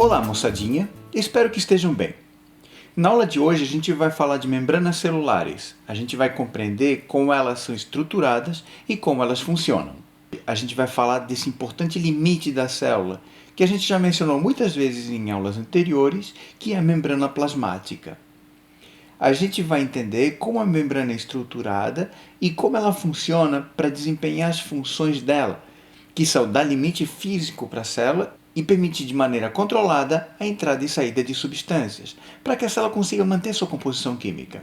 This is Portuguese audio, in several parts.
Olá, moçadinha, espero que estejam bem. Na aula de hoje a gente vai falar de membranas celulares. A gente vai compreender como elas são estruturadas e como elas funcionam. A gente vai falar desse importante limite da célula, que a gente já mencionou muitas vezes em aulas anteriores, que é a membrana plasmática. A gente vai entender como a membrana é estruturada e como ela funciona para desempenhar as funções dela, que são dar limite físico para a célula e permitir de maneira controlada a entrada e saída de substâncias, para que a célula consiga manter sua composição química.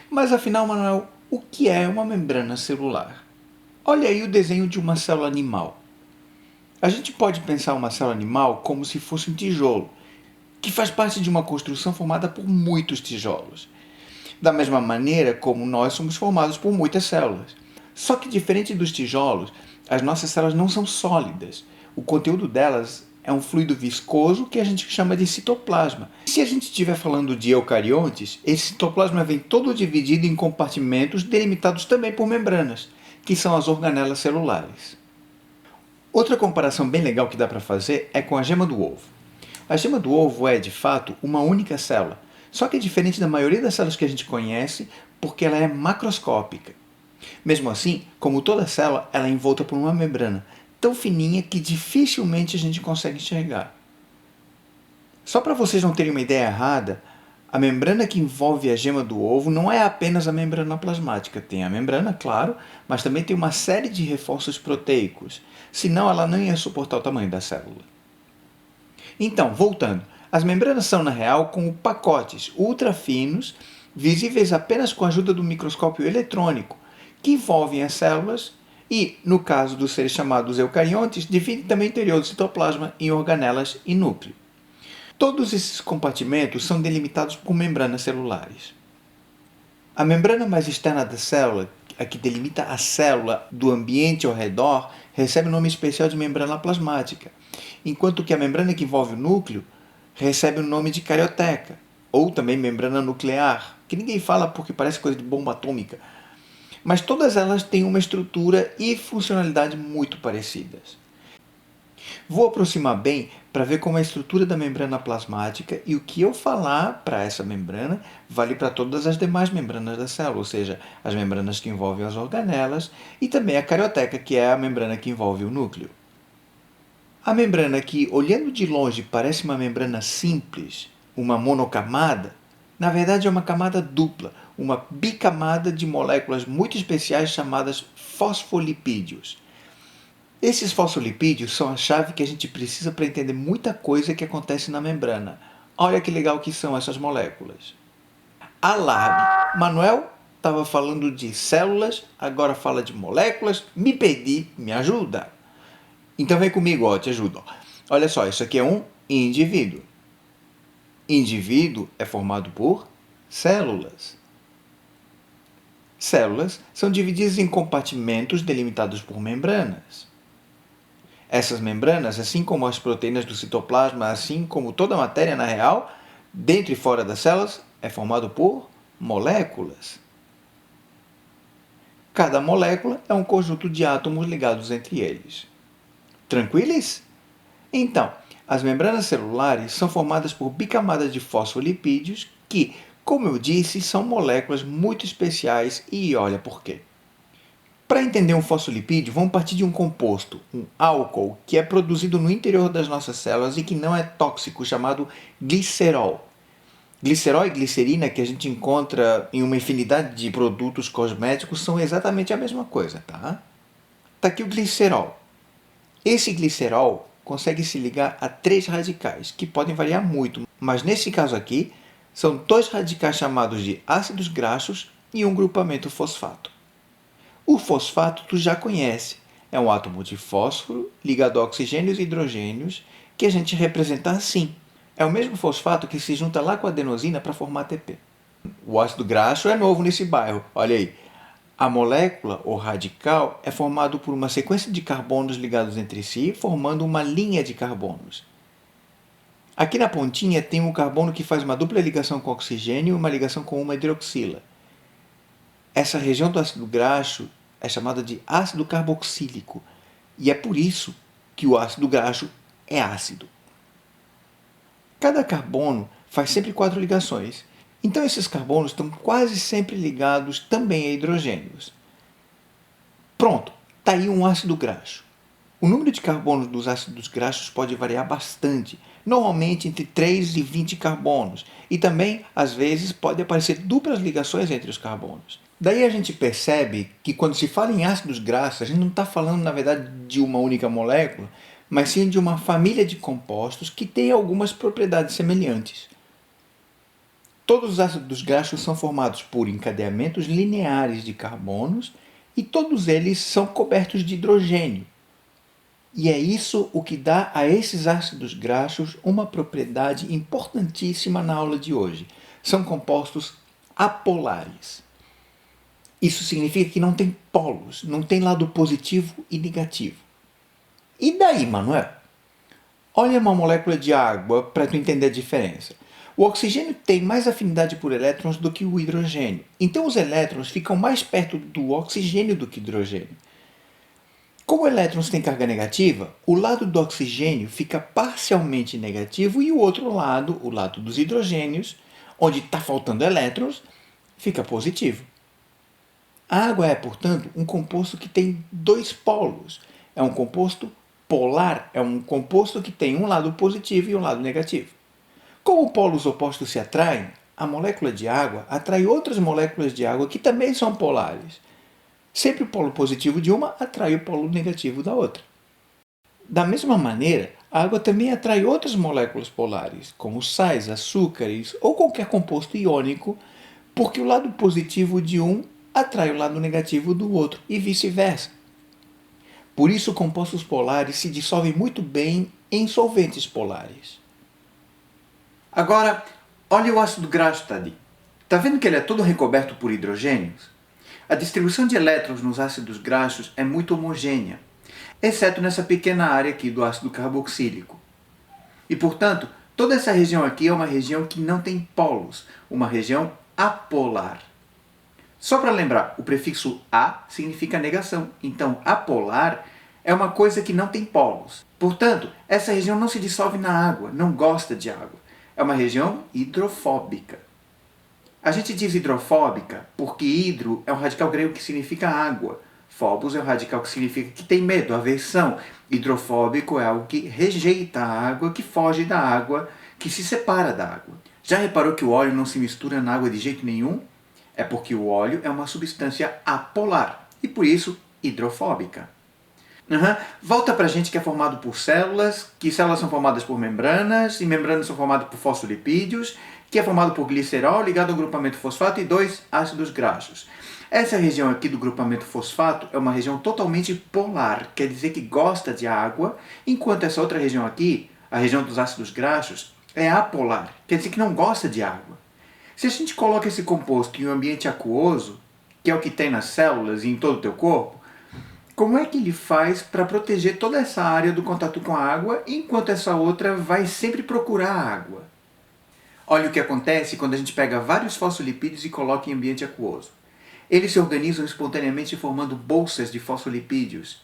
Mas afinal, Manuel, o que é uma membrana celular? Olha aí o desenho de uma célula animal. A gente pode pensar uma célula animal como se fosse um tijolo, que faz parte de uma construção formada por muitos tijolos. Da mesma maneira como nós somos formados por muitas células. Só que diferente dos tijolos, as nossas células não são sólidas. O conteúdo delas é um fluido viscoso que a gente chama de citoplasma. Se a gente estiver falando de eucariontes, esse citoplasma vem todo dividido em compartimentos delimitados também por membranas, que são as organelas celulares. Outra comparação bem legal que dá para fazer é com a gema do ovo. A gema do ovo é, de fato, uma única célula, só que é diferente da maioria das células que a gente conhece porque ela é macroscópica. Mesmo assim, como toda célula, ela é envolta por uma membrana tão fininha que dificilmente a gente consegue enxergar. Só para vocês não terem uma ideia errada, a membrana que envolve a gema do ovo não é apenas a membrana plasmática. Tem a membrana, claro, mas também tem uma série de reforços proteicos, senão ela não ia suportar o tamanho da célula. Então, voltando, as membranas são, na real, como pacotes ultra finos, visíveis apenas com a ajuda do microscópio eletrônico, que envolvem as células e, no caso dos seres chamados eucariontes, dividem também o interior do citoplasma em organelas e núcleo. Todos esses compartimentos são delimitados por membranas celulares. A membrana mais externa da célula, a que delimita a célula do ambiente ao redor, recebe o nome especial de membrana plasmática, enquanto que a membrana que envolve o núcleo recebe o nome de carioteca, ou também membrana nuclear, que ninguém fala porque parece coisa de bomba atômica. Mas todas elas têm uma estrutura e funcionalidade muito parecidas. Vou aproximar bem para ver como é a estrutura da membrana plasmática e o que eu falar para essa membrana vale para todas as demais membranas da célula, ou seja, as membranas que envolvem as organelas e também a carioteca, que é a membrana que envolve o núcleo. A membrana que, olhando de longe, parece uma membrana simples, uma monocamada, na verdade é uma camada dupla, uma bicamada de moléculas muito especiais chamadas fosfolipídios. Esses fosfolipídios são a chave que a gente precisa para entender muita coisa que acontece na membrana. Olha que legal que são essas moléculas. Alarme! Manuel estava falando de células, agora fala de moléculas, me perdi, me ajuda! Então vem comigo, ó, te ajudo. Olha só, isso aqui é um indivíduo. Indivíduo é formado por células. Células são divididas em compartimentos delimitados por membranas. Essas membranas, assim como as proteínas do citoplasma, assim como toda a matéria na real, dentro e fora das células, é formado por moléculas. Cada molécula é um conjunto de átomos ligados entre eles. Tranquilos? Então, as membranas celulares são formadas por bicamadas de fosfolipídios que, como eu disse, são moléculas muito especiais e olha por quê. Para entender um fosfolipídio, vamos partir de um composto, um álcool, que é produzido no interior das nossas células e que não é tóxico, chamado glicerol. Glicerol e glicerina, que a gente encontra em uma infinidade de produtos cosméticos, são exatamente a mesma coisa, tá? Tá aqui o glicerol. Esse glicerol consegue se ligar a 3 radicais, que podem variar muito, mas nesse caso aqui, são 2 radicais chamados de ácidos graxos e um grupamento fosfato. O fosfato tu já conhece, é um átomo de fósforo ligado a oxigênios e hidrogênios que a gente representa assim. É o mesmo fosfato que se junta lá com a adenosina para formar ATP. O ácido graxo é novo nesse bairro, olha aí. A molécula, ou radical, é formado por uma sequência de carbonos ligados entre si, formando uma linha de carbonos. Aqui na pontinha tem um carbono que faz uma dupla ligação com oxigênio e uma ligação com uma hidroxila. Essa região do ácido graxo é chamada de ácido carboxílico, e é por isso que o ácido graxo é ácido. Cada carbono faz sempre 4 ligações, então esses carbonos estão quase sempre ligados também a hidrogênios. Pronto, está aí um ácido graxo. O número de carbonos dos ácidos graxos pode variar bastante, normalmente entre 3 e 20 carbonos, e também, às vezes, pode aparecer duplas ligações entre os carbonos. Daí a gente percebe que quando se fala em ácidos graxos, a gente não está falando, na verdade, de uma única molécula, mas sim de uma família de compostos que tem algumas propriedades semelhantes. Todos os ácidos graxos são formados por encadeamentos lineares de carbonos e todos eles são cobertos de hidrogênio. E é isso o que dá a esses ácidos graxos uma propriedade importantíssima na aula de hoje. São compostos apolares. Isso significa que não tem polos, não tem lado positivo e negativo. E daí, Manuel? Olha uma molécula de água para tu entender a diferença. O oxigênio tem mais afinidade por elétrons do que o hidrogênio. Então os elétrons ficam mais perto do oxigênio do que do hidrogênio. Como elétrons têm carga negativa, o lado do oxigênio fica parcialmente negativo e o outro lado, o lado dos hidrogênios, onde está faltando elétrons, fica positivo. A água é, portanto, um composto que tem dois polos. É um composto polar, é um composto que tem um lado positivo e um lado negativo. Como polos opostos se atraem, a molécula de água atrai outras moléculas de água que também são polares. Sempre o polo positivo de uma atrai o polo negativo da outra. Da mesma maneira, a água também atrai outras moléculas polares, como sais, açúcares ou qualquer composto iônico, porque o lado positivo de um atrai o lado negativo do outro e vice-versa. Por isso, compostos polares se dissolvem muito bem em solventes polares. Agora, olha o ácido graxo, Tadi. Está vendo que ele é todo recoberto por hidrogênios? A distribuição de elétrons nos ácidos graxos é muito homogênea, exceto nessa pequena área aqui do ácido carboxílico. E, portanto, toda essa região aqui é uma região que não tem polos, uma região apolar. Só para lembrar, o prefixo a significa negação, então apolar é uma coisa que não tem polos. Portanto, essa região não se dissolve na água, não gosta de água. É uma região hidrofóbica. A gente diz hidrofóbica porque hidro é um radical grego que significa água. Phobos é um radical que significa que tem medo, aversão. Hidrofóbico é algo que rejeita a água, que foge da água, que se separa da água. Já reparou que o óleo não se mistura na água de jeito nenhum? É porque o óleo é uma substância apolar e por isso hidrofóbica. Volta pra gente que é formado por células, que células são formadas por membranas, e membranas são formadas por fosfolipídios, que é formado por glicerol ligado ao grupamento fosfato e 2 ácidos graxos. Essa região aqui do grupamento fosfato é uma região totalmente polar, quer dizer que gosta de água, enquanto essa outra região aqui, a região dos ácidos graxos, é apolar, quer dizer que não gosta de água. Se a gente coloca esse composto em um ambiente aquoso, que é o que tem nas células e em todo o teu corpo, como é que ele faz para proteger toda essa área do contato com a água, enquanto essa outra vai sempre procurar água? Olha o que acontece quando a gente pega vários fosfolipídios e coloca em ambiente aquoso. Eles se organizam espontaneamente formando bolsas de fosfolipídios,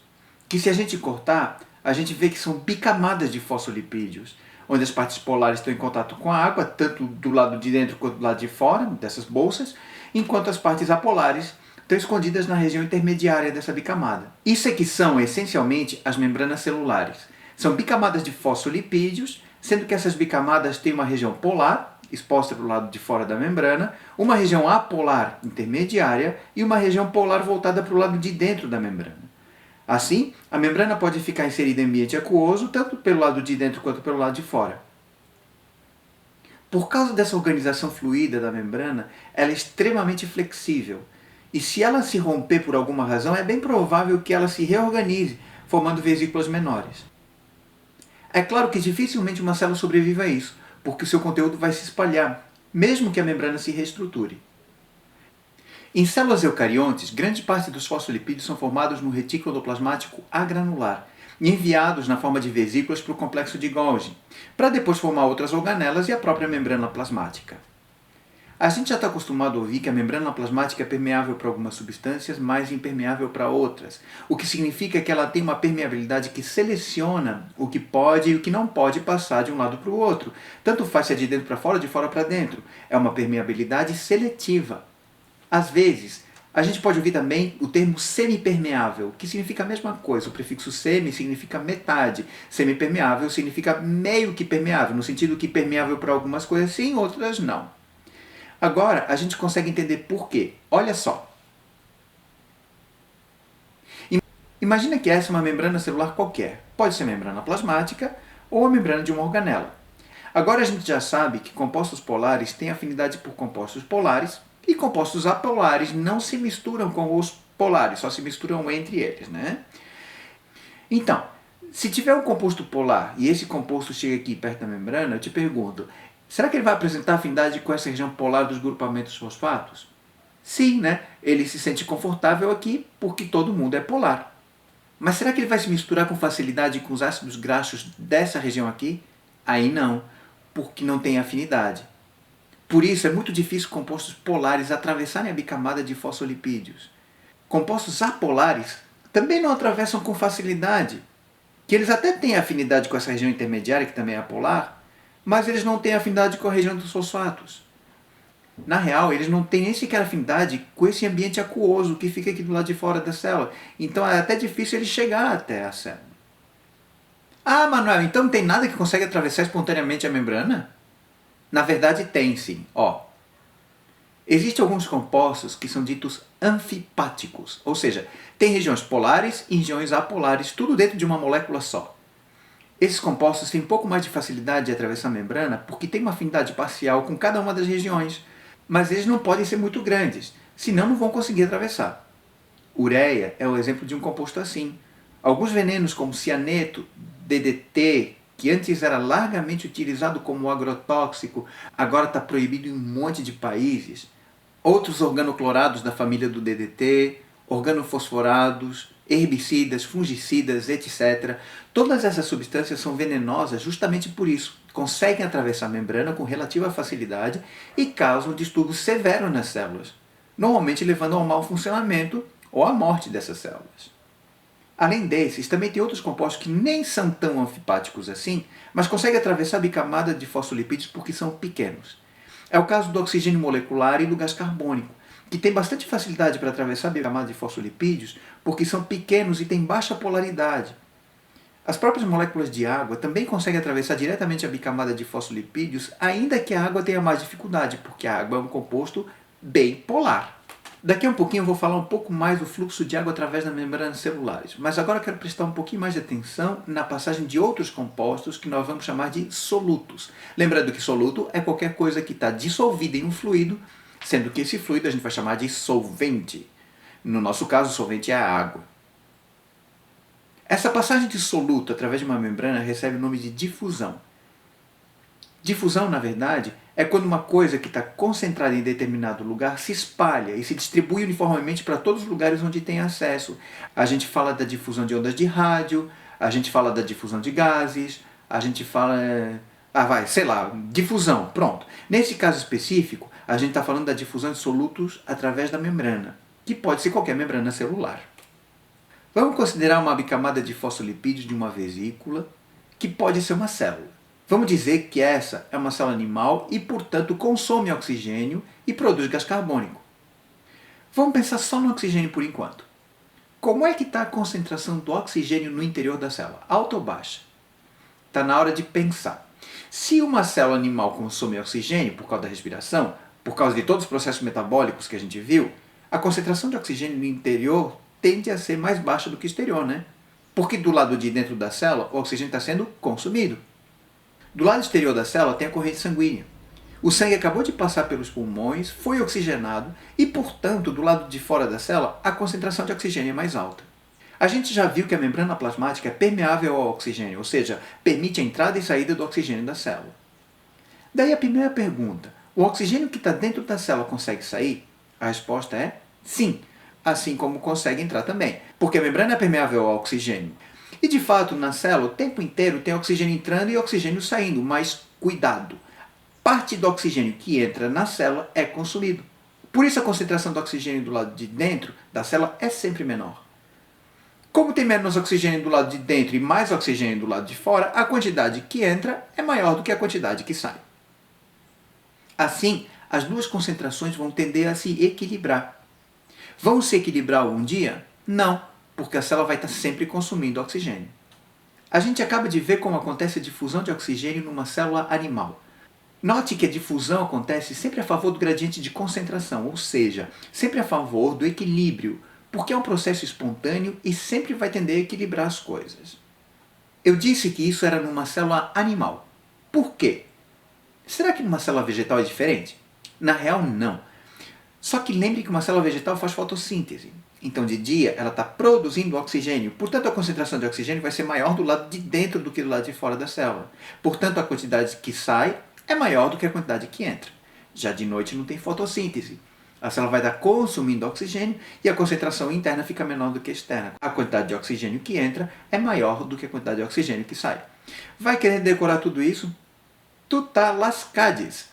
que se a gente cortar, a gente vê que são bicamadas de fosfolipídios, onde as partes polares estão em contato com a água, tanto do lado de dentro quanto do lado de fora dessas bolsas, enquanto as partes apolares estão escondidas na região intermediária dessa bicamada. Isso é que são, essencialmente, as membranas celulares. São bicamadas de fosfolipídios, sendo que essas bicamadas têm uma região polar, exposta para o lado de fora da membrana, uma região apolar intermediária e uma região polar voltada para o lado de dentro da membrana. Assim, a membrana pode ficar inserida em ambiente aquoso, tanto pelo lado de dentro quanto pelo lado de fora. Por causa dessa organização fluida da membrana, ela é extremamente flexível. E se ela se romper por alguma razão, é bem provável que ela se reorganize, formando vesículas menores. É claro que dificilmente uma célula sobrevive a isso, porque o seu conteúdo vai se espalhar, mesmo que a membrana se reestruture. Em células eucariontes, grande parte dos fosfolipídios são formados no retículo endoplasmático agranular e enviados na forma de vesículas para o complexo de Golgi, para depois formar outras organelas e a própria membrana plasmática. A gente já está acostumado a ouvir que a membrana plasmática é permeável para algumas substâncias, mas impermeável para outras, o que significa que ela tem uma permeabilidade que seleciona o que pode e o que não pode passar de um lado para o outro. Tanto faz se é de dentro para fora ou de fora para dentro. É uma permeabilidade seletiva. Às vezes, a gente pode ouvir também o termo semipermeável, que significa a mesma coisa. O prefixo semi significa metade. Semipermeável significa meio que permeável, no sentido que permeável para algumas coisas sim, outras não. Agora, a gente consegue entender por quê. Olha só. Imagina que essa é uma membrana celular qualquer. Pode ser membrana plasmática ou a membrana de uma organela. Agora a gente já sabe que compostos polares têm afinidade por compostos polares e compostos apolares não se misturam com os polares, só se misturam entre eles, né? Então, se tiver um composto polar e esse composto chega aqui perto da membrana, eu te pergunto, será que ele vai apresentar afinidade com essa região polar dos grupamentos fosfatos? Sim, né? Ele se sente confortável aqui porque todo mundo é polar. Mas será que ele vai se misturar com facilidade com os ácidos graxos dessa região aqui? Aí não, porque não tem afinidade. Por isso é muito difícil compostos polares atravessarem a bicamada de fosfolipídios. Compostos apolares também não atravessam com facilidade, que eles até têm afinidade com essa região intermediária, que também é apolar, mas eles não têm afinidade com a região dos fosfatos. Na real, eles não têm nem sequer afinidade com esse ambiente aquoso que fica aqui do lado de fora da célula. Então é até difícil ele chegar até a célula. Ah, Manuel, então não tem nada que consegue atravessar espontaneamente a membrana? Na verdade tem sim. Ó, existem alguns compostos que são ditos anfipáticos, ou seja, tem regiões polares e regiões apolares, tudo dentro de uma molécula só. Esses compostos têm um pouco mais de facilidade de atravessar a membrana porque tem uma afinidade parcial com cada uma das regiões, mas eles não podem ser muito grandes, senão não vão conseguir atravessar. Ureia é o exemplo de um composto assim. Alguns venenos como cianeto, DDT, que antes era largamente utilizado como agrotóxico, agora está proibido em um monte de países. Outros organoclorados da família do DDT, organofosforados, herbicidas, fungicidas, etc. Todas essas substâncias são venenosas justamente por isso. Conseguem atravessar a membrana com relativa facilidade e causam distúrbios severos nas células, normalmente levando ao mau funcionamento ou à morte dessas células. Além desses, também tem outros compostos que nem são tão anfipáticos assim, mas conseguem atravessar a bicamada de fosfolipídios porque são pequenos. É o caso do oxigênio molecular e do gás carbônico, que tem bastante facilidade para atravessar a bicamada de fosfolipídios porque são pequenos e têm baixa polaridade. As próprias moléculas de água também conseguem atravessar diretamente a bicamada de fosfolipídios, ainda que a água tenha mais dificuldade, porque a água é um composto bem polar. Daqui a um pouquinho eu vou falar um pouco mais do fluxo de água através das membranas celulares, mas agora eu quero prestar um pouquinho mais de atenção na passagem de outros compostos que nós vamos chamar de solutos. Lembrando que soluto é qualquer coisa que está dissolvida em um fluido, sendo que esse fluido a gente vai chamar de solvente. No nosso caso, o solvente é a água. Essa passagem de soluto através de uma membrana recebe o nome de difusão. Difusão, na verdade, é quando uma coisa que está concentrada em determinado lugar se espalha e se distribui uniformemente para todos os lugares onde tem acesso. A gente fala da difusão de ondas de rádio, a gente fala da difusão de gases, a gente fala... difusão, pronto. Nesse caso específico, a gente está falando da difusão de solutos através da membrana, que pode ser qualquer membrana celular. Vamos considerar uma bicamada de fosfolipídios de uma vesícula, que pode ser uma célula. Vamos dizer que essa é uma célula animal e, portanto, consome oxigênio e produz gás carbônico. Vamos pensar só no oxigênio por enquanto. Como é que está a concentração do oxigênio no interior da célula? Alta ou baixa? Está na hora de pensar. Se uma célula animal consome oxigênio por causa da respiração, por causa de todos os processos metabólicos que a gente viu, a concentração de oxigênio no interior tende a ser mais baixa do que o exterior, né? Porque do lado de dentro da célula, o oxigênio está sendo consumido. Do lado exterior da célula tem a corrente sanguínea. O sangue acabou de passar pelos pulmões, foi oxigenado e, portanto, do lado de fora da célula, a concentração de oxigênio é mais alta. A gente já viu que a membrana plasmática é permeável ao oxigênio, ou seja, permite a entrada e saída do oxigênio da célula. Daí a primeira pergunta, o oxigênio que está dentro da célula consegue sair? A resposta é sim, assim como consegue entrar também, porque a membrana é permeável ao oxigênio. E de fato, na célula, o tempo inteiro tem oxigênio entrando e oxigênio saindo, mas cuidado! parte do oxigênio que entra na célula é consumido. Por isso a concentração do oxigênio do lado de dentro da célula é sempre menor. Como tem menos oxigênio do lado de dentro e mais oxigênio do lado de fora, a quantidade que entra é maior do que a quantidade que sai. Assim, as duas concentrações vão tender a se equilibrar. Vão se equilibrar algum dia? Não, porque a célula vai estar sempre consumindo oxigênio. A gente acaba de ver como acontece a difusão de oxigênio numa célula animal. Note que a difusão acontece sempre a favor do gradiente de concentração, ou seja, sempre a favor do equilíbrio, porque é um processo espontâneo e sempre vai tender a equilibrar as coisas. Eu disse que isso era numa célula animal. Por quê? Será que numa célula vegetal é diferente? Na real, não. Só que lembre que uma célula vegetal faz fotossíntese. Então, de dia, ela está produzindo oxigênio. Portanto, a concentração de oxigênio vai ser maior do lado de dentro do que do lado de fora da célula. Portanto, a quantidade que sai é maior do que a quantidade que entra. Já de noite não tem fotossíntese. A célula vai estar consumindo oxigênio e a concentração interna fica menor do que a externa. A quantidade de oxigênio que entra é maior do que a quantidade de oxigênio que sai. Vai querer decorar tudo isso? Tu tá lascades.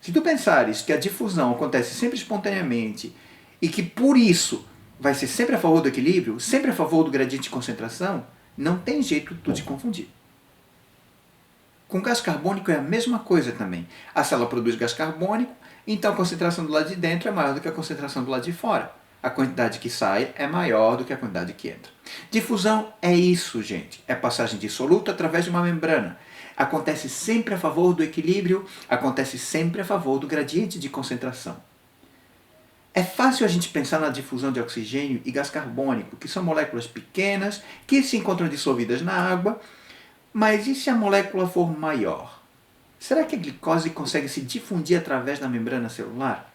Se tu pensares que a difusão acontece sempre espontaneamente e que por isso vai ser sempre a favor do equilíbrio, sempre a favor do gradiente de concentração, não tem jeito tu te confundir. Com gás carbônico é a mesma coisa também. A célula produz gás carbônico, então a concentração do lado de dentro é maior do que a concentração do lado de fora. A quantidade que sai é maior do que a quantidade que entra. Difusão é isso, gente. É passagem de soluto através de uma membrana. Acontece sempre a favor do equilíbrio, acontece sempre a favor do gradiente de concentração. É fácil a gente pensar na difusão de oxigênio e gás carbônico, que são moléculas pequenas que se encontram dissolvidas na água, mas e se a molécula for maior? Será que a glicose consegue se difundir através da membrana celular?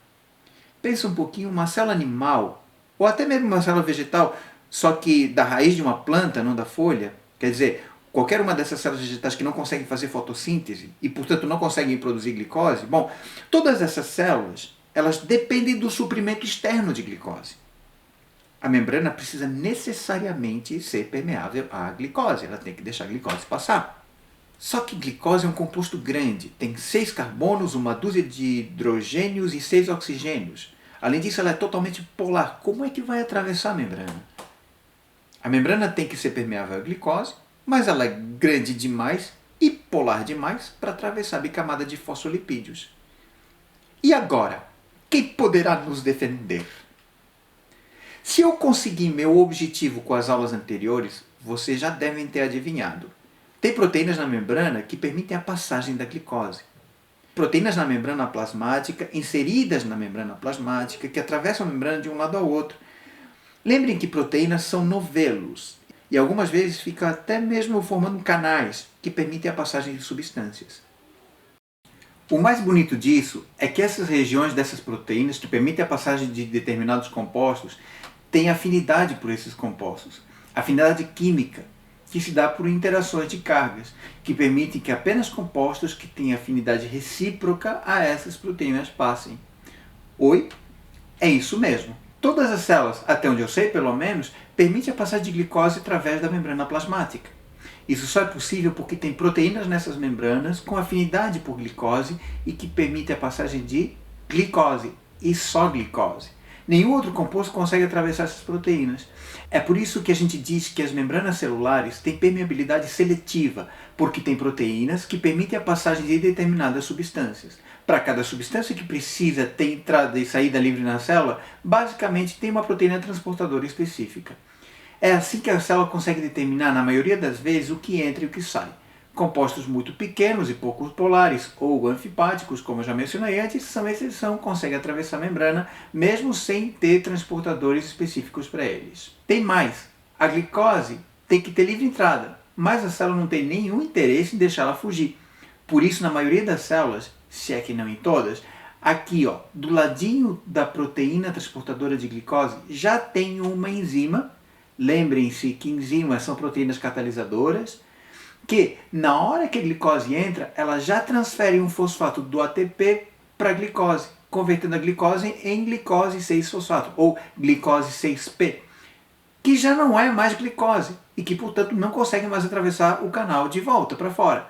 Pensa um pouquinho, uma célula animal, ou até mesmo uma célula vegetal, só que da raiz de uma planta, não da folha, quer dizer, qualquer uma dessas células vegetais que não conseguem fazer fotossíntese e, portanto, não conseguem produzir glicose, bom, todas essas células, elas dependem do suprimento externo de glicose. A membrana precisa necessariamente ser permeável à glicose, ela tem que deixar a glicose passar. Só que glicose é um composto grande, tem 6 carbonos, uma dúzia de hidrogênios e 6 oxigênios. Além disso, ela é totalmente polar. Como é que vai atravessar a membrana? A membrana tem que ser permeável à glicose, mas ela é grande demais e polar demais para atravessar a bicamada de fosfolipídios. E agora, quem poderá nos defender? Se eu conseguir meu objetivo com as aulas anteriores, vocês já devem ter adivinhado. Tem proteínas na membrana que permitem a passagem da glicose. Proteínas na membrana plasmática, inseridas na membrana plasmática, que atravessam a membrana de um lado ao outro. Lembrem que proteínas são novelos e algumas vezes ficam até mesmo formando canais que permitem a passagem de substâncias. O mais bonito disso é que essas regiões dessas proteínas que permitem a passagem de determinados compostos têm afinidade por esses compostos, afinidade química, que se dá por interações de cargas, que permitem que apenas compostos que têm afinidade recíproca a essas proteínas passem. Oi? É isso mesmo. Todas as células, até onde eu sei pelo menos, permitem a passagem de glicose através da membrana plasmática. Isso só é possível porque tem proteínas nessas membranas com afinidade por glicose e que permitem a passagem de glicose, e só glicose. Nenhum outro composto consegue atravessar essas proteínas. É por isso que a gente diz que as membranas celulares têm permeabilidade seletiva, porque tem proteínas que permitem a passagem de determinadas substâncias. Para cada substância que precisa ter entrada e saída livre na célula, basicamente tem uma proteína transportadora específica. É assim que a célula consegue determinar, na maioria das vezes, o que entra e o que sai. Compostos muito pequenos e pouco polares, ou anfipáticos, como eu já mencionei antes, são exceção, conseguem atravessar a membrana, mesmo sem ter transportadores específicos para eles. Tem mais, a glicose tem que ter livre entrada, mas a célula não tem nenhum interesse em deixá-la fugir. Por isso, na maioria das células, se é que não em todas, aqui ó, do ladinho da proteína transportadora de glicose, já tem uma enzima. Lembrem-se que enzimas são proteínas catalisadoras, que na hora que a glicose entra, ela já transfere um fosfato do ATP para a glicose, convertendo a glicose em glicose 6-fosfato, ou glicose 6P, que já não é mais glicose e que, portanto, não consegue mais atravessar o canal de volta para fora.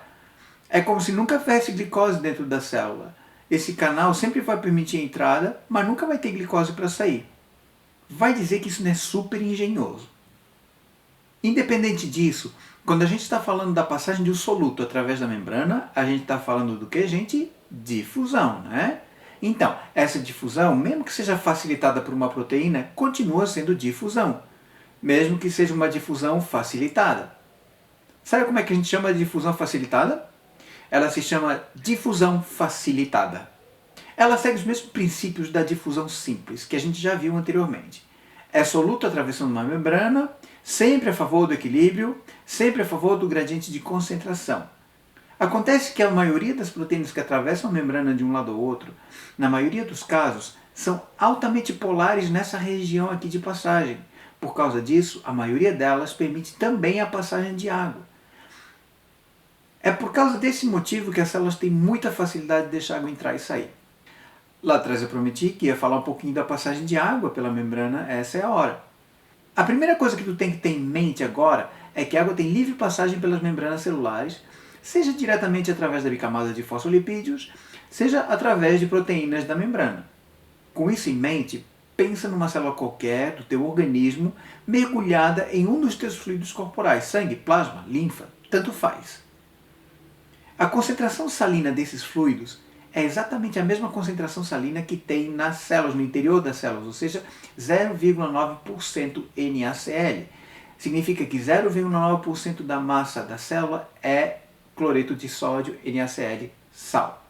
É como se nunca houvesse glicose dentro da célula. Esse canal sempre vai permitir a entrada, mas nunca vai ter glicose para sair. Vai dizer que isso não é super engenhoso. Independente disso, quando a gente está falando da passagem de um soluto através da membrana, a gente está falando do que, gente? Difusão, né? Então, essa difusão, mesmo que seja facilitada por uma proteína, continua sendo difusão, mesmo que seja uma difusão facilitada. Sabe como é que a gente chama de difusão facilitada? Ela se chama difusão facilitada. Ela segue os mesmos princípios da difusão simples, que a gente já viu anteriormente. É soluto atravessando uma membrana, sempre a favor do equilíbrio, sempre a favor do gradiente de concentração. Acontece que a maioria das proteínas que atravessam a membrana de um lado ao outro, na maioria dos casos, são altamente polares nessa região aqui de passagem. Por causa disso, a maioria delas permite também a passagem de água. É por causa desse motivo que as células têm muita facilidade de deixar a água entrar e sair. Lá atrás eu prometi que ia falar um pouquinho da passagem de água pela membrana, essa é a hora. A primeira coisa que tu tem que ter em mente agora é que a água tem livre passagem pelas membranas celulares, seja diretamente através da bicamada de fosfolipídios, seja através de proteínas da membrana. Com isso em mente, pensa numa célula qualquer do teu organismo mergulhada em um dos teus fluidos corporais, sangue, plasma, linfa, tanto faz. A concentração salina desses fluidos é exatamente a mesma concentração salina que tem nas células, no interior das células, ou seja, 0,9% NaCl. Significa que 0,9% da massa da célula é cloreto de sódio, NaCl, sal.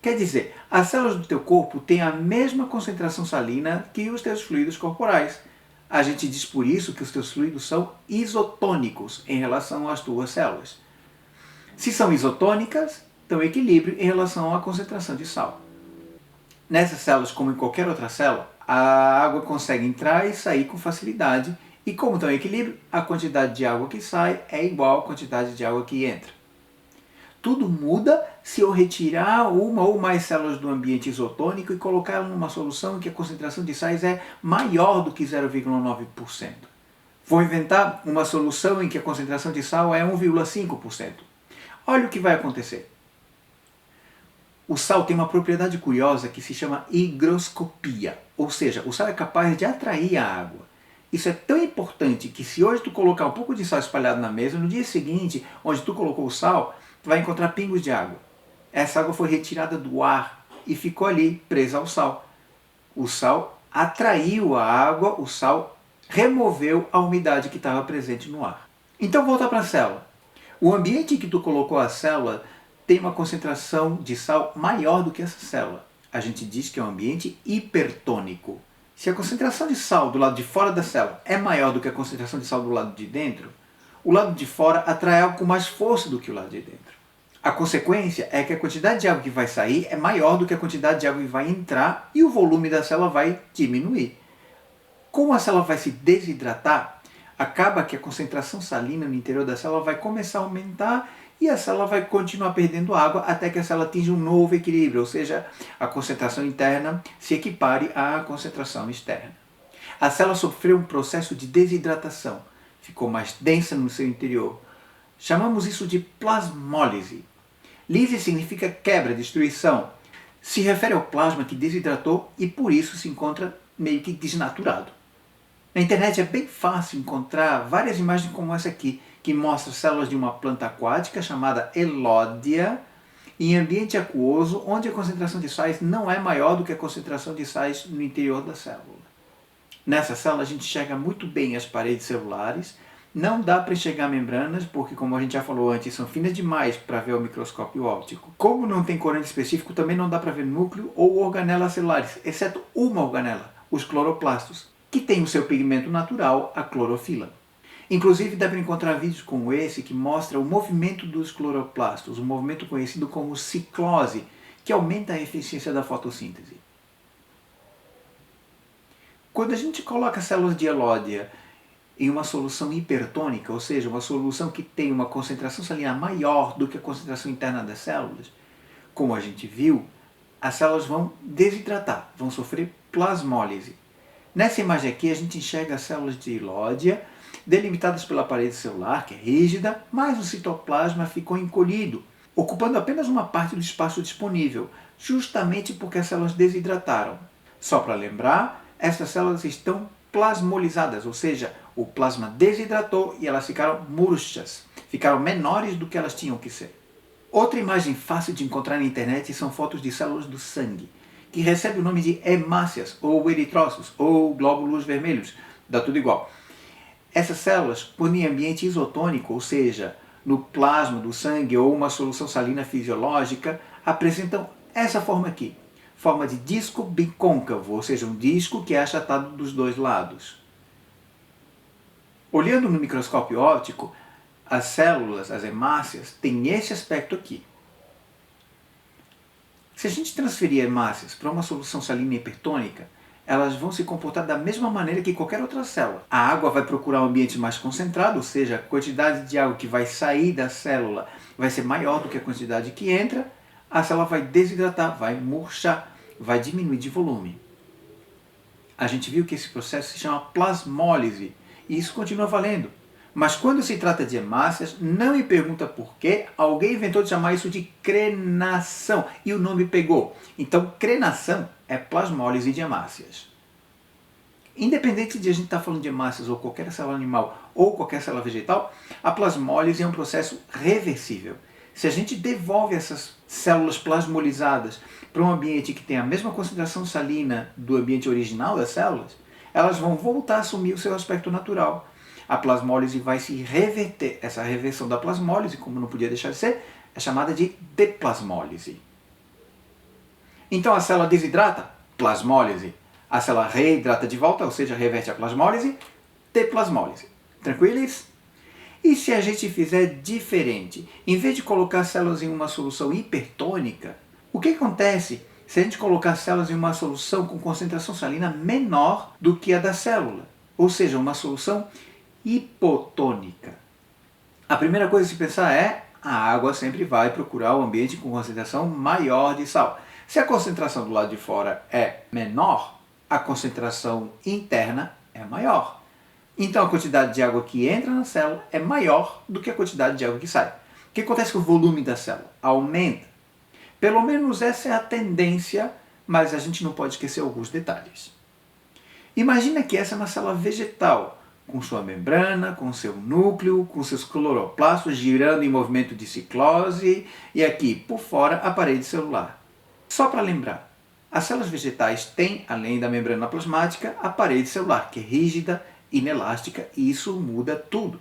Quer dizer, as células do teu corpo têm a mesma concentração salina que os teus fluidos corporais. A gente diz por isso que os teus fluidos são isotônicos em relação às tuas células. Se são isotônicas, estão em equilíbrio em relação à concentração de sal. Nessas células, como em qualquer outra célula, a água consegue entrar e sair com facilidade, e como estão em equilíbrio, a quantidade de água que sai é igual à quantidade de água que entra. Tudo muda se eu retirar uma ou mais células do ambiente isotônico e colocá-las numa solução em que a concentração de sais é maior do que 0,9%. Vou inventar uma solução em que a concentração de sal é 1,5%. Olha o que vai acontecer. O sal tem uma propriedade curiosa que se chama higroscopia, ou seja, o sal é capaz de atrair a água. Isso é tão importante que se hoje tu colocar um pouco de sal espalhado na mesa, no dia seguinte, onde tu colocou o sal, tu vai encontrar pingos de água. Essa água foi retirada do ar e ficou ali, presa ao sal. O sal atraiu a água, o sal removeu a umidade que estava presente no ar. Então volta para a célula. O ambiente em que tu colocou a célula tem uma concentração de sal maior do que essa célula. A gente diz que é um ambiente hipertônico. Se a concentração de sal do lado de fora da célula é maior do que a concentração de sal do lado de dentro, o lado de fora atrai algo com mais força do que o lado de dentro. A consequência é que a quantidade de água que vai sair é maior do que a quantidade de água que vai entrar e o volume da célula vai diminuir. Como a célula vai se desidratar, acaba que a concentração salina no interior da célula vai começar a aumentar e a célula vai continuar perdendo água até que a célula atinja um novo equilíbrio, ou seja, a concentração interna se equipare à concentração externa. A célula sofreu um processo de desidratação, ficou mais densa no seu interior. Chamamos isso de plasmólise. Lise significa quebra, destruição. Se refere ao plasma que desidratou e por isso se encontra meio que desnaturado. Na internet é bem fácil encontrar várias imagens como essa aqui, que mostra células de uma planta aquática chamada Elódia em ambiente aquoso, onde a concentração de sais não é maior do que a concentração de sais no interior da célula. Nessa célula a gente enxerga muito bem as paredes celulares, não dá para enxergar membranas, porque como a gente já falou antes, são finas demais para ver o microscópio óptico. Como não tem corante específico, também não dá para ver núcleo ou organelas celulares, exceto uma organela, os cloroplastos, que tem o seu pigmento natural, a clorofila. Inclusive dá para encontrar vídeos como esse que mostra o movimento dos cloroplastos, um movimento conhecido como ciclose, que aumenta a eficiência da fotossíntese. Quando a gente coloca células de Elódia em uma solução hipertônica, ou seja, uma solução que tem uma concentração salina maior do que a concentração interna das células, como a gente viu, as células vão desidratar, vão sofrer plasmólise. Nessa imagem aqui a gente enxerga as células de Elódia delimitadas pela parede celular, que é rígida, mas o citoplasma ficou encolhido. ocupando apenas uma parte do espaço disponível, justamente porque as células desidrataram. Só para lembrar, essas células estão plasmolizadas, ou seja, o plasma desidratou e elas ficaram murchas, ficaram menores do que elas tinham que ser. Outra imagem fácil de encontrar na internet são fotos de células do sangue, que recebem o nome de hemácias, ou eritrócitos, ou glóbulos vermelhos, dá tudo igual. Essas células, quando em ambiente isotônico, ou seja, no plasma do sangue ou uma solução salina fisiológica, apresentam essa forma aqui, forma de disco bicôncavo, ou seja, um disco que é achatado dos dois lados. Olhando no microscópio óptico, as células, as hemácias, têm esse aspecto aqui. Se a gente transferir hemácias para uma solução salina hipertônica, elas vão se comportar da mesma maneira que qualquer outra célula. A água vai procurar um ambiente mais concentrado, ou seja, a quantidade de água que vai sair da célula vai ser maior do que a quantidade que entra, a célula vai desidratar, vai murchar, vai diminuir de volume. A gente viu que esse processo se chama plasmólise, e isso continua valendo. Mas quando se trata de hemácias, não me pergunta por quê, alguém inventou de chamar isso de crenação, e o nome pegou. Então, crenação é plasmólise de hemácias. Independente de a gente estar falando de hemácias ou qualquer célula animal ou qualquer célula vegetal, a plasmólise é um processo reversível. Se a gente devolve essas células plasmolizadas para um ambiente que tem a mesma concentração salina do ambiente original das células, elas vão voltar a assumir o seu aspecto natural. A plasmólise vai se reverter. Essa reversão da plasmólise, como não podia deixar de ser, é chamada de deplasmólise. Então a célula desidrata, plasmólise. A célula reidrata de volta, ou seja, reverte a plasmólise, deplasmólise. Tranquilos? E se a gente fizer diferente? Em vez de colocar células em uma solução hipertônica, o que acontece se a gente colocar células em uma solução com concentração salina menor do que a da célula? Ou seja, uma solução hipotônica. A primeira coisa a se pensar é a água sempre vai procurar um ambiente com concentração maior de sal. Se a concentração do lado de fora é menor, a concentração interna é maior. Então a quantidade de água que entra na célula é maior do que a quantidade de água que sai. O que acontece com o volume da célula? Aumenta. Pelo menos essa é a tendência, mas a gente não pode esquecer alguns detalhes. Imagina que essa é uma célula vegetal, com sua membrana, com seu núcleo, com seus cloroplastos girando em movimento de ciclose e aqui por fora a parede celular. Só para lembrar, as células vegetais têm, além da membrana plasmática, a parede celular, que é rígida, inelástica, e isso muda tudo.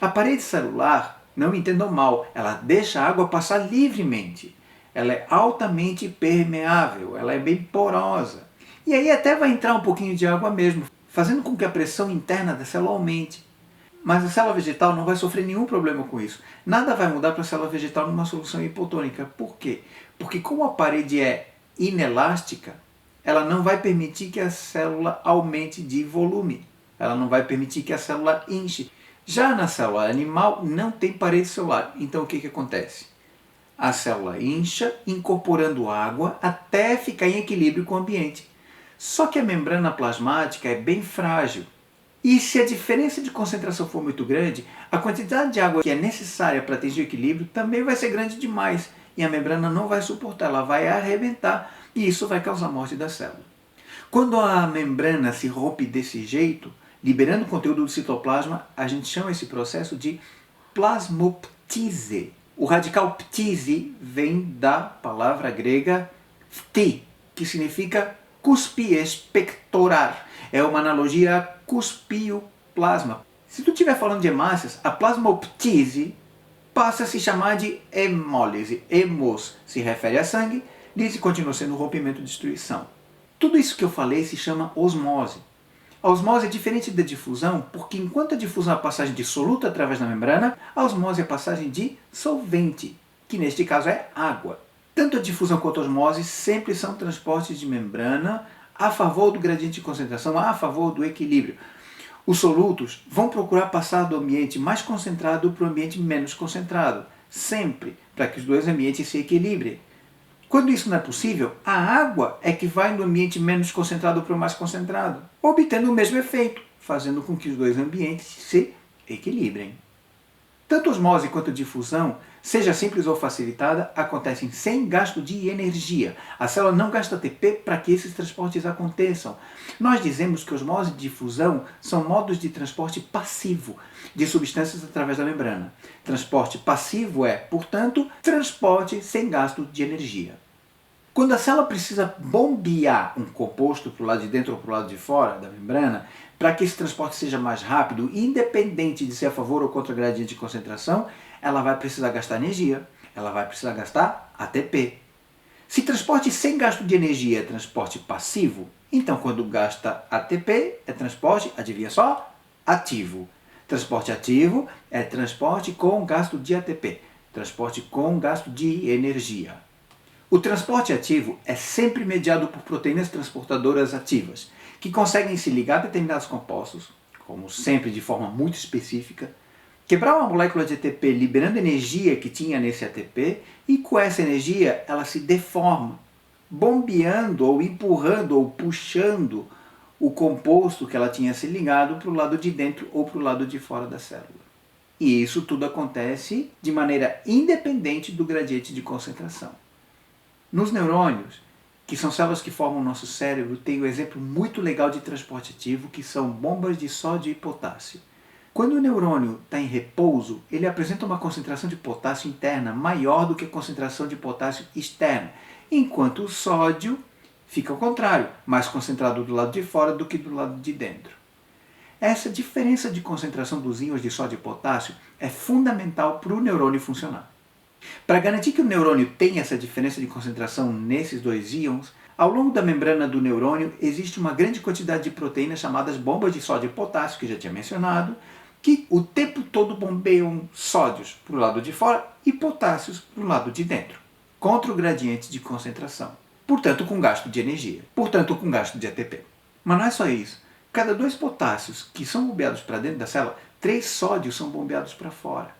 A parede celular, não me entendam mal, ela deixa a água passar livremente. Ela é altamente permeável, ela é bem porosa. E aí até vai entrar um pouquinho de água mesmo, fazendo com que a pressão interna da célula aumente. Mas a célula vegetal não vai sofrer nenhum problema com isso. Nada vai mudar para a célula vegetal numa solução hipotônica. Por quê? Porque como a parede é inelástica, ela não vai permitir que a célula aumente de volume. Ela não vai permitir que a célula enche. Já na célula animal não tem parede celular. Então o que acontece? A célula incha, incorporando água até ficar em equilíbrio com o ambiente. Só que a membrana plasmática é bem frágil. E se a diferença de concentração for muito grande, a quantidade de água que é necessária para atingir o equilíbrio também vai ser grande demais. E a membrana não vai suportar, ela vai arrebentar. E isso vai causar a morte da célula. Quando a membrana se rompe desse jeito, liberando conteúdo do citoplasma, a gente chama esse processo de plasmoptise. O radical ptise vem da palavra grega pti, que significa cuspir, expectorar. É uma analogia a cuspir o plasma. Se tu estiver falando de hemácias, a plasmoptise passa a se chamar de hemólise. Hemos se refere a sangue, lise continua sendo rompimento e destruição. Tudo isso que eu falei se chama osmose. A osmose é diferente da difusão, porque enquanto a difusão é a passagem de soluto através da membrana, a osmose é a passagem de solvente, que neste caso é água. Tanto a difusão quanto a osmose sempre são transportes de membrana a favor do gradiente de concentração, a favor do equilíbrio. Os solutos vão procurar passar do ambiente mais concentrado para o ambiente menos concentrado, sempre, para que os dois ambientes se equilibrem. Quando isso não é possível, a água é que vai do ambiente menos concentrado para o mais concentrado, obtendo o mesmo efeito, fazendo com que os dois ambientes se equilibrem. Tanto osmose quanto difusão, seja simples ou facilitada, acontecem sem gasto de energia. A célula não gasta ATP para que esses transportes aconteçam. Nós dizemos que osmose e difusão são modos de transporte passivo de substâncias através da membrana. Transporte passivo é, portanto, transporte sem gasto de energia. Quando a célula precisa bombear um composto para o lado de dentro ou para o lado de fora da membrana, para que esse transporte seja mais rápido, independente de ser a favor ou contra gradiente de concentração, ela vai precisar gastar energia, ela vai precisar gastar ATP. Se transporte sem gasto de energia é transporte passivo, então quando gasta ATP é transporte, adivinha só, ativo. Transporte ativo é transporte com gasto de ATP, transporte com gasto de energia. O transporte ativo é sempre mediado por proteínas transportadoras ativas, que conseguem se ligar a determinados compostos, como sempre de forma muito específica, quebrar uma molécula de ATP liberando energia que tinha nesse ATP, e com essa energia ela se deforma, bombeando ou empurrando ou puxando o composto que ela tinha se ligado para o lado de dentro ou para o lado de fora da célula. E isso tudo acontece de maneira independente do gradiente de concentração. Nos neurônios, que são células que formam o nosso cérebro, tem um exemplo muito legal de transporte ativo, que são bombas de sódio e potássio. Quando o neurônio está em repouso, ele apresenta uma concentração de potássio interna maior do que a concentração de potássio externa, enquanto o sódio fica ao contrário, mais concentrado do lado de fora do que do lado de dentro. Essa diferença de concentração dos íons de sódio e potássio é fundamental para o neurônio funcionar. Para garantir que o neurônio tenha essa diferença de concentração nesses dois íons, ao longo da membrana do neurônio existe uma grande quantidade de proteínas chamadas bombas de sódio e potássio, que já tinha mencionado, que o tempo todo bombeiam sódios para o lado de fora e potássios para o lado de dentro, contra o gradiente de concentração. Portanto, com gasto de energia. Portanto, com gasto de ATP. Mas não é só isso. Cada 2 potássios que são bombeados para dentro da célula, 3 sódios são bombeados para fora.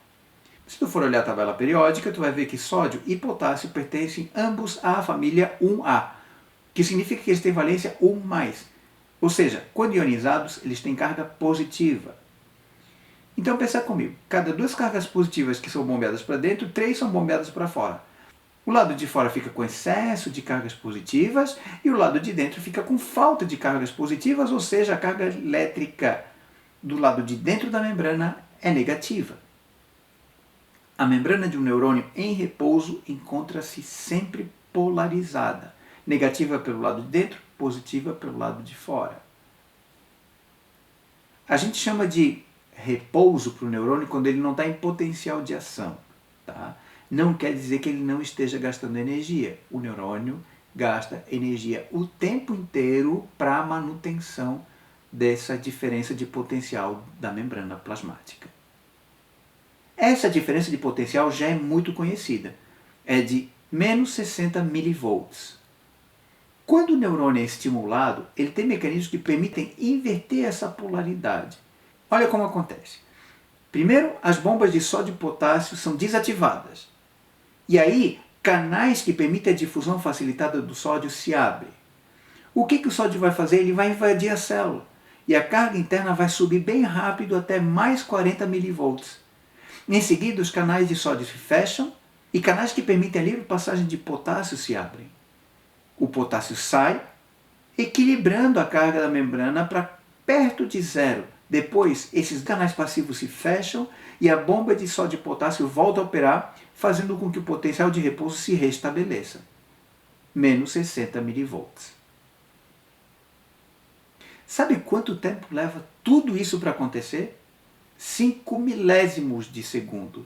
Se tu for olhar a tabela periódica, tu vai ver que sódio e potássio pertencem ambos à família 1A, que significa que eles têm valência 1+. Ou seja, quando ionizados, eles têm carga positiva. Então pensa comigo, cada 2 cargas positivas que são bombeadas para dentro, 3 são bombeadas para fora. O lado de fora fica com excesso de cargas positivas e o lado de dentro fica com falta de cargas positivas, ou seja, a carga elétrica do lado de dentro da membrana é negativa. A membrana de um neurônio em repouso encontra-se sempre polarizada, negativa pelo lado de dentro, positiva pelo lado de fora. A gente chama de repouso para o neurônio quando ele não está em potencial de ação. Tá? Não quer dizer que ele não esteja gastando energia. O neurônio gasta energia o tempo inteiro para a manutenção dessa diferença de potencial da membrana plasmática. Essa diferença de potencial já é muito conhecida. É de menos 60 mV. Quando o neurônio é estimulado, ele tem mecanismos que permitem inverter essa polaridade. Olha como acontece. Primeiro, as bombas de sódio e potássio são desativadas. E aí, canais que permitem a difusão facilitada do sódio se abrem. O que o sódio vai fazer? Ele vai invadir a célula. E a carga interna vai subir bem rápido até mais 40 mV. Em seguida, os canais de sódio se fecham e canais que permitem a livre passagem de potássio se abrem. O potássio sai, equilibrando a carga da membrana para perto de zero. Depois, esses canais passivos se fecham e a bomba de sódio e potássio volta a operar, fazendo com que o potencial de repouso se restabeleça. Menos 60 mV. Sabe quanto tempo leva tudo isso para acontecer? 5 milésimos de segundo.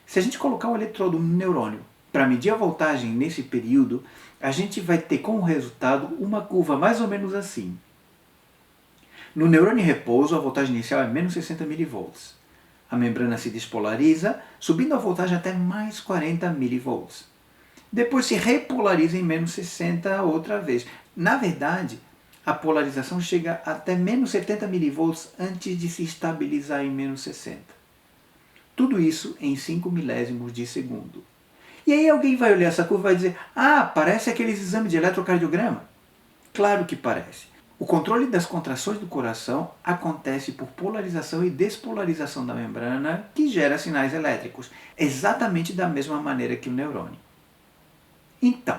Se a gente colocar um eletrodo no neurônio para medir a voltagem nesse período, a gente vai ter como resultado uma curva mais ou menos assim. No neurônio em repouso, a voltagem inicial é menos 60 mV. A membrana se despolariza, subindo a voltagem até mais 40 mV. Depois se repolariza em menos 60 outra vez. Na verdade, a polarização chega até menos 70 mV antes de se estabilizar em menos 60. Tudo isso em 5 milésimos de segundo. E aí alguém vai olhar essa curva e vai dizer: ah, parece aqueles exames de eletrocardiograma. Claro que parece. O controle das contrações do coração acontece por polarização e despolarização da membrana, que gera sinais elétricos, exatamente da mesma maneira que o neurônio. Então,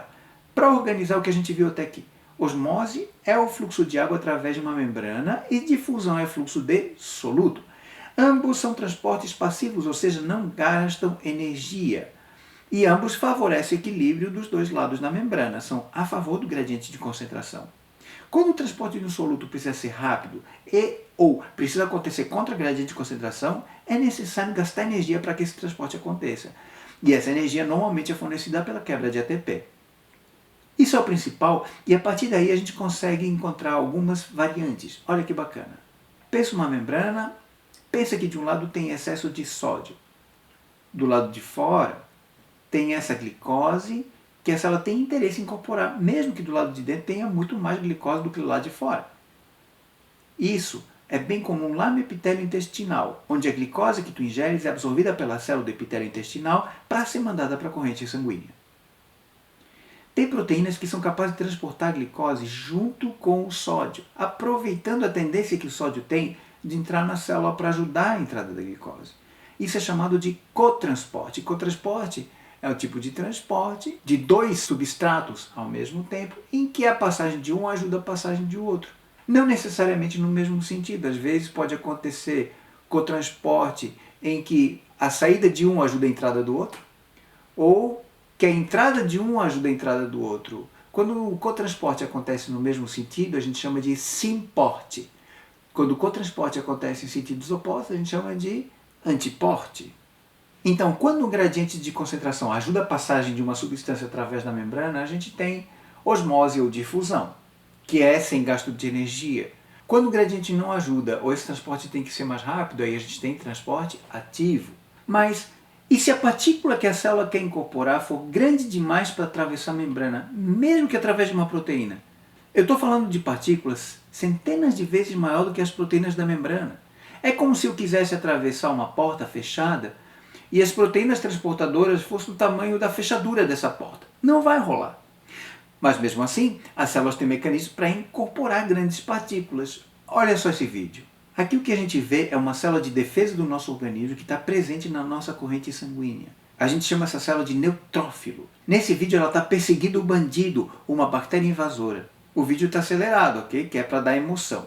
para organizar o que a gente viu até aqui, osmose é o fluxo de água através de uma membrana e difusão é fluxo de soluto. Ambos são transportes passivos, ou seja, não gastam energia. E ambos favorecem o equilíbrio dos dois lados da membrana, são a favor do gradiente de concentração. Quando o transporte de um soluto precisa ser rápido ou precisa acontecer contra gradiente de concentração, é necessário gastar energia para que esse transporte aconteça. E essa energia normalmente é fornecida pela quebra de ATP. Isso é o principal, e a partir daí a gente consegue encontrar algumas variantes. Olha que bacana. Pensa uma membrana, pensa que de um lado tem excesso de sódio. Do lado de fora tem essa glicose, que essa ela tem interesse em incorporar, mesmo que do lado de dentro tenha muito mais glicose do que do lado de fora. Isso é bem comum lá no epitélio intestinal, onde a glicose que tu ingeres é absorvida pela célula do epitélio intestinal para ser mandada para a corrente sanguínea. Tem proteínas que são capazes de transportar a glicose junto com o sódio, aproveitando a tendência que o sódio tem de entrar na célula para ajudar a entrada da glicose. Isso é chamado de cotransporte. Cotransporte é o tipo de transporte de dois substratos ao mesmo tempo, em que a passagem de um ajuda a passagem de outro. Não necessariamente no mesmo sentido. Às vezes pode acontecer cotransporte em que a saída de um ajuda a entrada do outro, ou que a entrada de um ajuda a entrada do outro. Quando o cotransporte acontece no mesmo sentido, a gente chama de simporte. Quando o cotransporte acontece em sentidos opostos, a gente chama de antiporte. Então, quando o gradiente de concentração ajuda a passagem de uma substância através da membrana, a gente tem osmose ou difusão, que é sem gasto de energia. Quando o gradiente não ajuda, ou esse transporte tem que ser mais rápido, aí a gente tem transporte ativo. Mas e se a partícula que a célula quer incorporar for grande demais para atravessar a membrana, mesmo que através de uma proteína? Eu estou falando de partículas centenas de vezes maior do que as proteínas da membrana. É como se eu quisesse atravessar uma porta fechada e as proteínas transportadoras fossem do tamanho da fechadura dessa porta. Não vai rolar. Mas mesmo assim, as células têm mecanismos para incorporar grandes partículas. Olha só esse vídeo. Aqui o que a gente vê é uma célula de defesa do nosso organismo que está presente na nossa corrente sanguínea. A gente chama essa célula de neutrófilo. Nesse vídeo ela está perseguindo o bandido, uma bactéria invasora. O vídeo está acelerado, ok? Que é para dar emoção.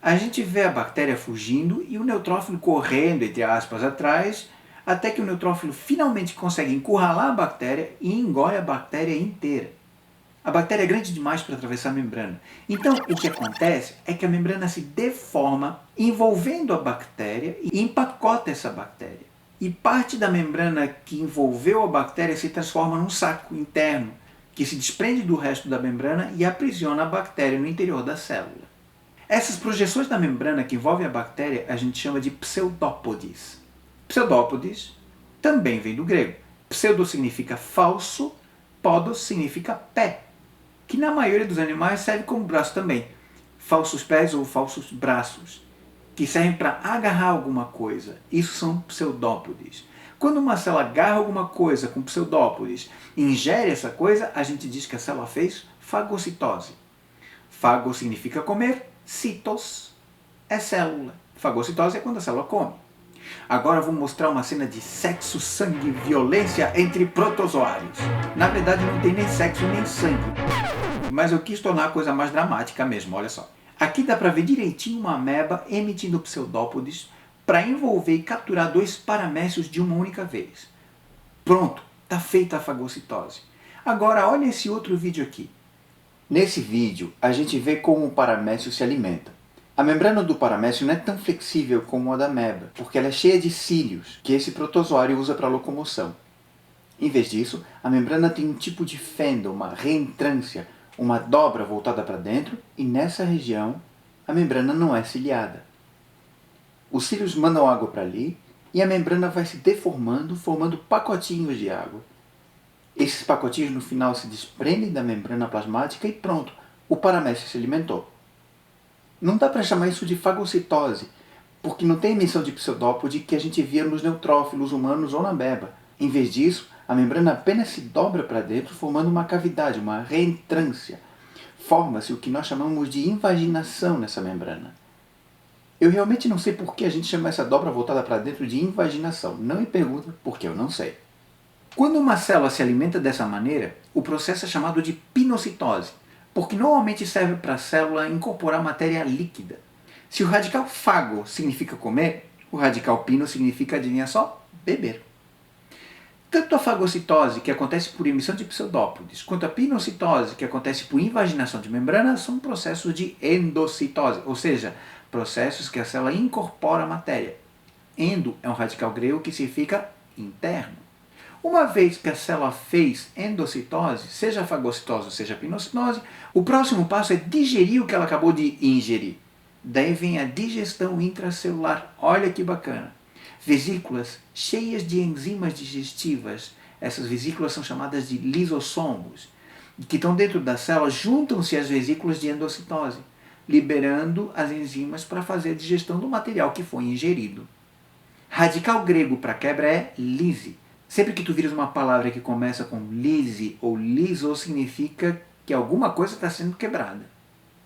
A gente vê a bactéria fugindo e o neutrófilo correndo, entre aspas, atrás, até que o neutrófilo finalmente consegue encurralar a bactéria e engole a bactéria inteira. A bactéria é grande demais para atravessar a membrana. Então, o que acontece é que a membrana se deforma, envolvendo a bactéria e empacota essa bactéria. E parte da membrana que envolveu a bactéria se transforma num saco interno, que se desprende do resto da membrana e aprisiona a bactéria no interior da célula. Essas projeções da membrana que envolvem a bactéria a gente chama de pseudópodes. Pseudópodes também vem do grego. Pseudo significa falso, podos significa pé, que na maioria dos animais serve como braço também. Falsos pés ou falsos braços, que servem para agarrar alguma coisa. Isso são pseudópodes. Quando uma célula agarra alguma coisa com pseudópodes e ingere essa coisa, a gente diz que a célula fez fagocitose. Fago significa comer, citos é célula. Fagocitose é quando a célula come. Agora eu vou mostrar uma cena de sexo, sangue e violência entre protozoários. Na verdade não tem nem sexo nem sangue, mas eu quis tornar a coisa mais dramática mesmo, olha só. Aqui dá para ver direitinho uma ameba emitindo pseudópodes para envolver e capturar dois paramécios de uma única vez. Pronto, está feita a fagocitose. Agora olha esse outro vídeo aqui. Nesse vídeo a gente vê como o paramécio se alimenta. A membrana do paramécio não é tão flexível como a da ameba, porque ela é cheia de cílios, que esse protozoário usa para locomoção. Em vez disso, a membrana tem um tipo de fenda, uma reentrância, uma dobra voltada para dentro, e nessa região a membrana não é ciliada. Os cílios mandam água para ali, e a membrana vai se deformando, formando pacotinhos de água. Esses pacotinhos no final se desprendem da membrana plasmática e pronto, o paramécio se alimentou. Não dá para chamar isso de fagocitose, porque não tem emissão de pseudópode que a gente via nos neutrófilos humanos ou na ameba. Em vez disso, a membrana apenas se dobra para dentro, formando uma cavidade, uma reentrância, forma-se o que nós chamamos de invaginação nessa membrana. Eu realmente não sei por que a gente chama essa dobra voltada para dentro de invaginação. Não me pergunta, porque eu não sei. Quando uma célula se alimenta dessa maneira, o processo é chamado de pinocitose, porque normalmente serve para a célula incorporar matéria líquida. Se o radical fago significa comer, o radical pino significa, adivinha só, beber. Tanto a fagocitose, que acontece por emissão de pseudópodes, quanto a pinocitose, que acontece por invaginação de membrana, são processos de endocitose, ou seja, processos que a célula incorpora matéria. Endo é um radical grego que significa interno. Uma vez que a célula fez endocitose, seja a fagocitose ou seja a pinocitose, o próximo passo é digerir o que ela acabou de ingerir. Daí vem a digestão intracelular. Olha que bacana! Vesículas cheias de enzimas digestivas, essas vesículas são chamadas de lisossomos, que estão dentro da célula, juntam-se às vesículas de endocitose, liberando as enzimas para fazer a digestão do material que foi ingerido. Radical grego para quebra é lise. Sempre que tu viras uma palavra que começa com lise ou liso, significa que alguma coisa está sendo quebrada.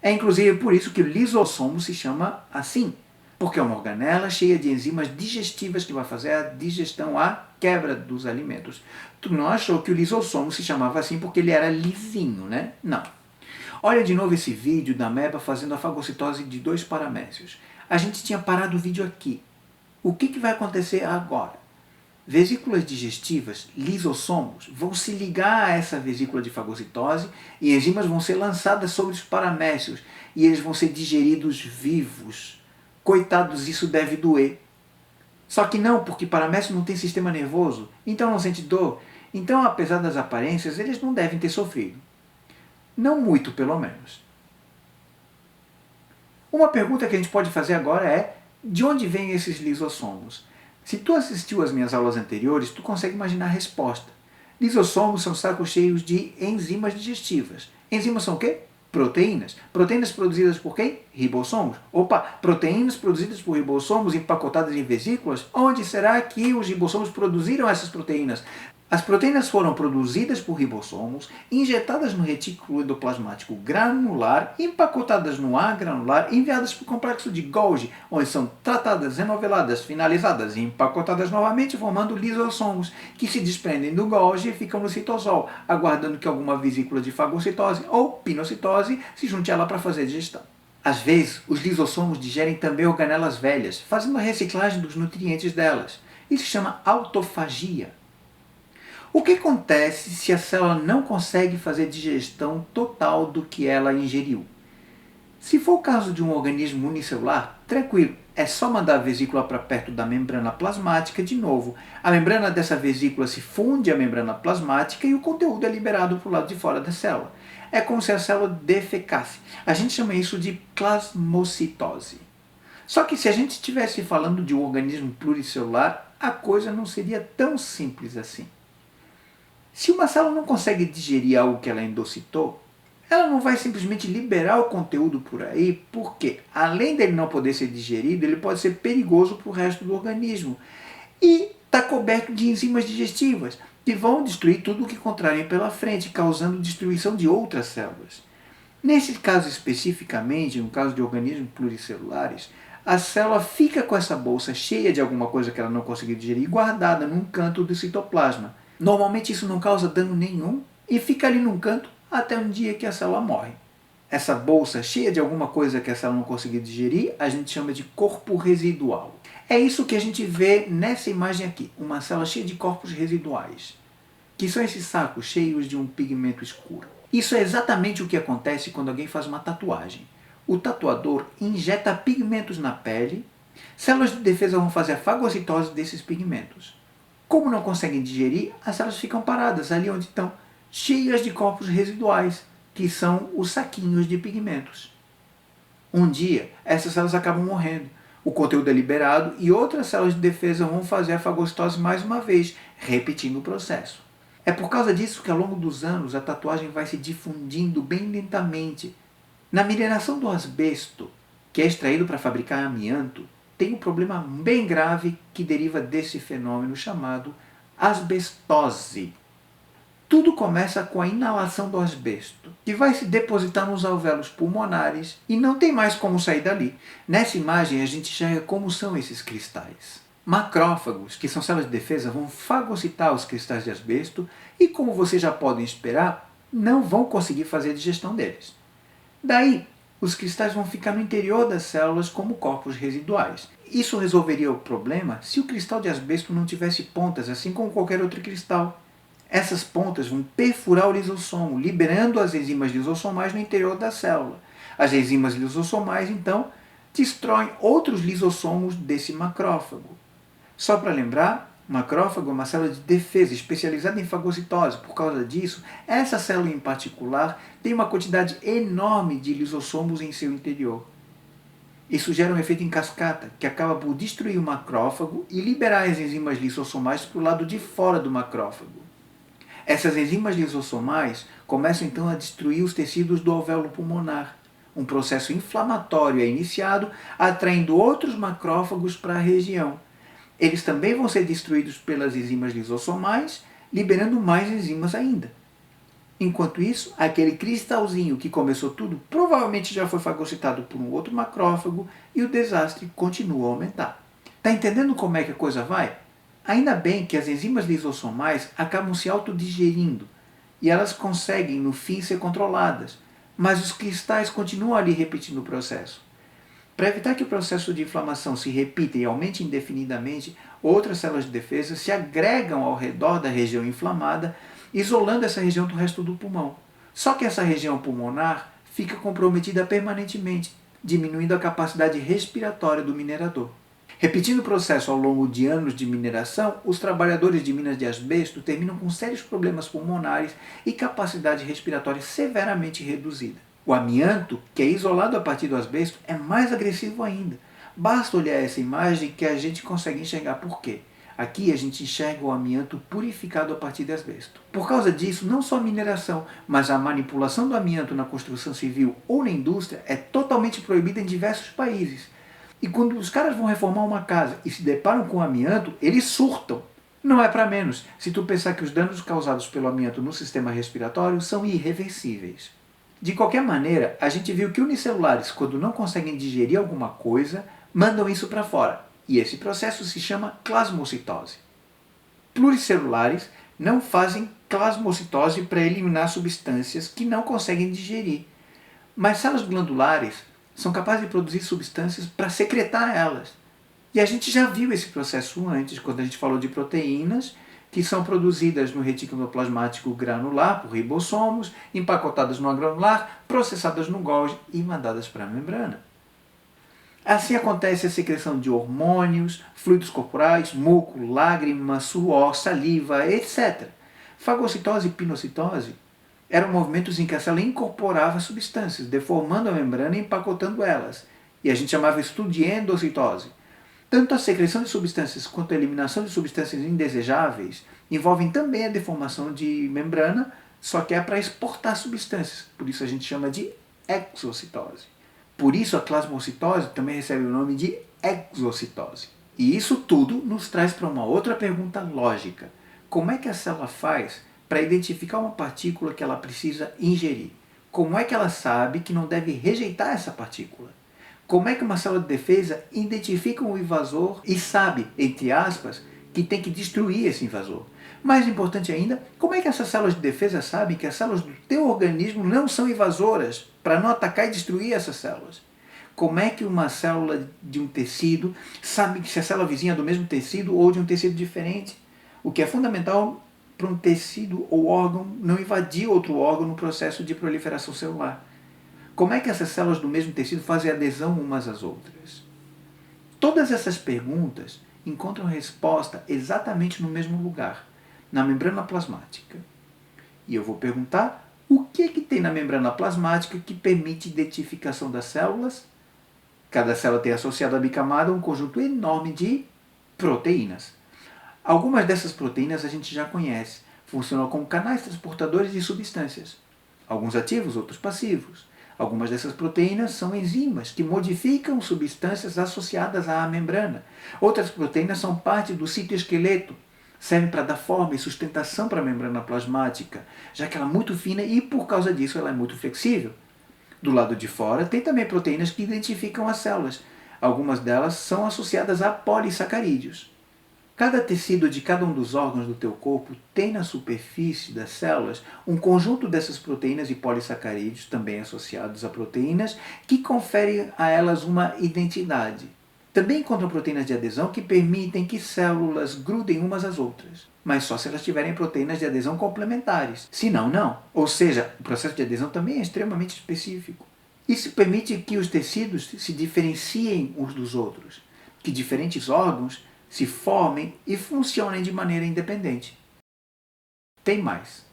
É inclusive por isso que o lisossomo se chama assim, porque é uma organela cheia de enzimas digestivas que vai fazer a digestão, a quebra dos alimentos. Tu não achou que o lisossomo se chamava assim porque ele era lisinho, né? Não. Olha de novo esse vídeo da ameba fazendo a fagocitose de 2 paramécios. A gente tinha parado o vídeo aqui. O que vai acontecer agora? Vesículas digestivas, lisossomos, vão se ligar a essa vesícula de fagocitose e enzimas vão ser lançadas sobre os paramécios e eles vão ser digeridos vivos. Coitados, isso deve doer. Só que não, porque paramécio não tem sistema nervoso, então não sente dor. Então, apesar das aparências, eles não devem ter sofrido. Não muito, pelo menos. Uma pergunta que a gente pode fazer agora é: de onde vêm esses lisossomos? Se tu assistiu às minhas aulas anteriores, tu consegue imaginar a resposta. Lisossomos são sacos cheios de enzimas digestivas. Enzimas são o quê? Proteínas. Proteínas produzidas por quem? Ribossomos. Opa, proteínas produzidas por ribossomos empacotadas em vesículas? Onde será que os ribossomos produziram essas proteínas? As proteínas foram produzidas por ribossomos, injetadas no retículo endoplasmático granular, empacotadas no ar granular, enviadas para o complexo de Golgi, onde são tratadas, renoveladas, finalizadas e empacotadas novamente, formando lisossomos, que se desprendem do Golgi e ficam no citosol, aguardando que alguma vesícula de fagocitose ou pinocitose se junte a ela para fazer a digestão. Às vezes, os lisossomos digerem também organelas velhas, fazendo a reciclagem dos nutrientes delas. Isso se chama autofagia. O que acontece se a célula não consegue fazer digestão total do que ela ingeriu? Se for o caso de um organismo unicelular, tranquilo, é só mandar a vesícula para perto da membrana plasmática de novo. A membrana dessa vesícula se funde à membrana plasmática e o conteúdo é liberado para o lado de fora da célula. É como se a célula defecasse. A gente chama isso de plasmocitose. Só que se a gente estivesse falando de um organismo pluricelular, a coisa não seria tão simples assim. Se uma célula não consegue digerir algo que ela endocitou, ela não vai simplesmente liberar o conteúdo por aí, porque além dele não poder ser digerido, ele pode ser perigoso para o resto do organismo. E está coberto de enzimas digestivas, que vão destruir tudo o que encontrarem pela frente, causando destruição de outras células. Nesse caso especificamente, no caso de organismos pluricelulares, a célula fica com essa bolsa cheia de alguma coisa que ela não conseguiu digerir, guardada num canto do citoplasma. Normalmente isso não causa dano nenhum e fica ali num canto até um dia que a célula morre. Essa bolsa cheia de alguma coisa que a célula não conseguiu digerir, a gente chama de corpo residual. É isso que a gente vê nessa imagem aqui, uma célula cheia de corpos residuais, que são esses sacos cheios de um pigmento escuro. Isso é exatamente o que acontece quando alguém faz uma tatuagem. O tatuador injeta pigmentos na pele, células de defesa vão fazer a fagocitose desses pigmentos. Como não conseguem digerir, as células ficam paradas ali onde estão, cheias de corpos residuais, que são os saquinhos de pigmentos. Um dia, essas células acabam morrendo, o conteúdo é liberado e outras células de defesa vão fazer a fagocitose mais uma vez, repetindo o processo. É por causa disso que ao longo dos anos a tatuagem vai se difundindo bem lentamente. Na mineração do asbesto, que é extraído para fabricar amianto, tem um problema bem grave que deriva desse fenômeno chamado asbestose. Tudo começa com a inalação do asbesto, que vai se depositar nos alvéolos pulmonares e não tem mais como sair dali. Nessa imagem a gente enxerga como são esses cristais. Macrófagos, que são células de defesa, vão fagocitar os cristais de asbesto e, como vocês já podem esperar, não vão conseguir fazer a digestão deles. Daí, os cristais vão ficar no interior das células como corpos residuais. Isso resolveria o problema se o cristal de asbesto não tivesse pontas, assim como qualquer outro cristal. Essas pontas vão perfurar o lisossomo, liberando as enzimas lisossomais no interior da célula. As enzimas lisossomais, então, destroem outros lisossomos desse macrófago. Só para lembrar, o macrófago é uma célula de defesa especializada em fagocitose. Por causa disso, essa célula em particular tem uma quantidade enorme de lisossomos em seu interior. Isso gera um efeito em cascata, que acaba por destruir o macrófago e liberar as enzimas lisossomais para o lado de fora do macrófago. Essas enzimas lisossomais começam então a destruir os tecidos do alvéolo pulmonar. Um processo inflamatório é iniciado, atraindo outros macrófagos para a região. Eles também vão ser destruídos pelas enzimas lisossomais, liberando mais enzimas ainda. Enquanto isso, aquele cristalzinho que começou tudo provavelmente já foi fagocitado por um outro macrófago e o desastre continua a aumentar. Está entendendo como é que a coisa vai? Ainda bem que as enzimas lisossomais acabam se autodigerindo e elas conseguem, no fim, ser controladas, mas os cristais continuam ali repetindo o processo. Para evitar que o processo de inflamação se repita e aumente indefinidamente, outras células de defesa se agregam ao redor da região inflamada, isolando essa região do resto do pulmão. Só que essa região pulmonar fica comprometida permanentemente, diminuindo a capacidade respiratória do minerador. Repetindo o processo ao longo de anos de mineração, os trabalhadores de minas de asbesto terminam com sérios problemas pulmonares e capacidade respiratória severamente reduzida. O amianto, que é isolado a partir do asbesto, é mais agressivo ainda. Basta olhar essa imagem que a gente consegue enxergar por quê. Aqui a gente enxerga o amianto purificado a partir de asbesto. Por causa disso, não só a mineração, mas a manipulação do amianto na construção civil ou na indústria é totalmente proibida em diversos países. E quando os caras vão reformar uma casa e se deparam com o amianto, eles surtam. Não é para menos, se tu pensar que os danos causados pelo amianto no sistema respiratório são irreversíveis. De qualquer maneira, a gente viu que unicelulares, quando não conseguem digerir alguma coisa, mandam isso para fora. E esse processo se chama plasmocitose. Pluricelulares não fazem plasmocitose para eliminar substâncias que não conseguem digerir. Mas células glandulares são capazes de produzir substâncias para secretar elas. E a gente já viu esse processo antes, quando a gente falou de proteínas, que são produzidas no retículo plasmático granular por ribossomos, empacotadas no agranular, processadas no Golgi e mandadas para a membrana. Assim acontece a secreção de hormônios, fluidos corporais, muco, lágrima, suor, saliva, etc. Fagocitose e pinocitose eram movimentos em que a célula incorporava substâncias, deformando a membrana e empacotando elas. E a gente chamava isso tudo de endocitose. Tanto a secreção de substâncias quanto a eliminação de substâncias indesejáveis envolvem também a deformação de membrana, só que é para exportar substâncias. Por isso a gente chama de exocitose. Por isso a plasmocitose também recebe o nome de exocitose. E isso tudo nos traz para uma outra pergunta lógica. Como é que a célula faz para identificar uma partícula que ela precisa ingerir? Como é que ela sabe que não deve rejeitar essa partícula? Como é que uma célula de defesa identifica um invasor e sabe, entre aspas, que tem que destruir esse invasor? Mais importante ainda, como é que essas células de defesa sabem que as células do teu organismo não são invasoras para não atacar e destruir essas células? Como é que uma célula de um tecido sabe se a célula vizinha é do mesmo tecido ou de um tecido diferente? O que é fundamental para um tecido ou órgão não invadir outro órgão no processo de proliferação celular. Como é que essas células do mesmo tecido fazem adesão umas às outras? Todas essas perguntas encontram resposta exatamente no mesmo lugar, na membrana plasmática. E eu vou perguntar o que tem na membrana plasmática que permite identificação das células. Cada célula tem associado à bicamada um conjunto enorme de proteínas. Algumas dessas proteínas a gente já conhece, funcionam como canais transportadores de substâncias. Alguns ativos, outros passivos. Algumas dessas proteínas são enzimas que modificam substâncias associadas à membrana. Outras proteínas são parte do citoesqueleto. servem para dar forma e sustentação para a membrana plasmática, já que ela é muito fina e, por causa disso, ela é muito flexível. Do lado de fora, tem também proteínas que identificam as células. Algumas delas são associadas a polissacarídeos. Cada tecido de cada um dos órgãos do teu corpo tem na superfície das células um conjunto dessas proteínas e polissacarídeos, também associados a proteínas, que conferem a elas uma identidade. Também encontram proteínas de adesão que permitem que células grudem umas às outras, mas só se elas tiverem proteínas de adesão complementares. Senão, não. Ou seja, o processo de adesão também é extremamente específico. Isso permite que os tecidos se diferenciem uns dos outros, que diferentes órgãos se formem e funcionem de maneira independente. Tem mais.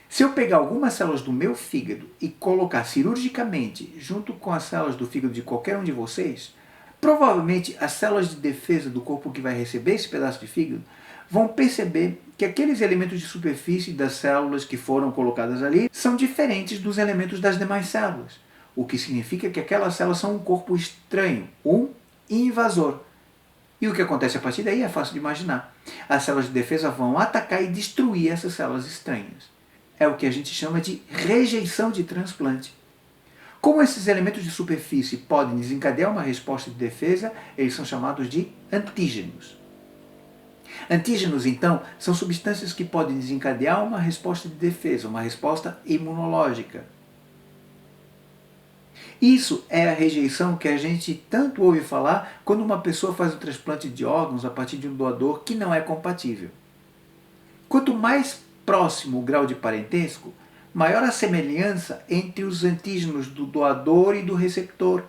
Se eu pegar algumas células do meu fígado e colocar cirurgicamente junto com as células do fígado de qualquer um de vocês, provavelmente as células de defesa do corpo que vai receber esse pedaço de fígado vão perceber que aqueles elementos de superfície das células que foram colocadas ali são diferentes dos elementos das demais células, o que significa que aquelas células são um corpo estranho, um invasor. E o que acontece a partir daí é fácil de imaginar. As células de defesa vão atacar e destruir essas células estranhas. É o que a gente chama de rejeição de transplante. Como esses elementos de superfície podem desencadear uma resposta de defesa, eles são chamados de antígenos. Antígenos, então, são substâncias que podem desencadear uma resposta de defesa, uma resposta imunológica. Isso é a rejeição que a gente tanto ouve falar quando uma pessoa faz o transplante de órgãos a partir de um doador que não é compatível. Quanto mais próximo o grau de parentesco, maior a semelhança entre os antígenos do doador e do receptor.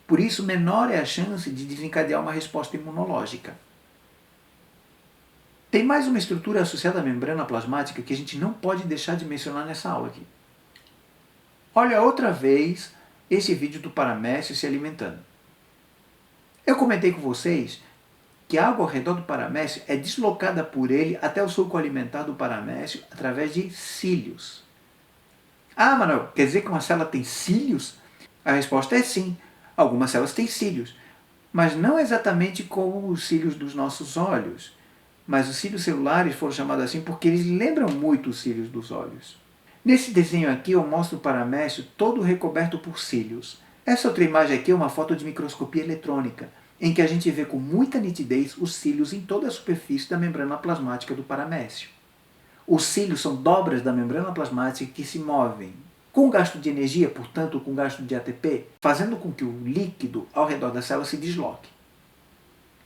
Por isso, menor é a chance de desencadear uma resposta imunológica. Tem mais uma estrutura associada à membrana plasmática que a gente não pode deixar de mencionar nessa aula aqui. Olha outra vez esse vídeo do paramécio se alimentando. Eu comentei com vocês que a água ao redor do paramécio é deslocada por ele até o sulco alimentar do paramécio através de cílios. Ah, Manuel, quer dizer que uma célula tem cílios? A resposta é sim. Algumas células têm cílios, mas não exatamente como os cílios dos nossos olhos. Mas os cílios celulares foram chamados assim porque eles lembram muito os cílios dos olhos. Nesse desenho aqui eu mostro o paramécio todo recoberto por cílios. Essa outra imagem aqui é uma foto de microscopia eletrônica, em que a gente vê com muita nitidez os cílios em toda a superfície da membrana plasmática do paramécio. Os cílios são dobras da membrana plasmática que se movem com gasto de energia, portanto com gasto de ATP, fazendo com que o líquido ao redor da célula se desloque.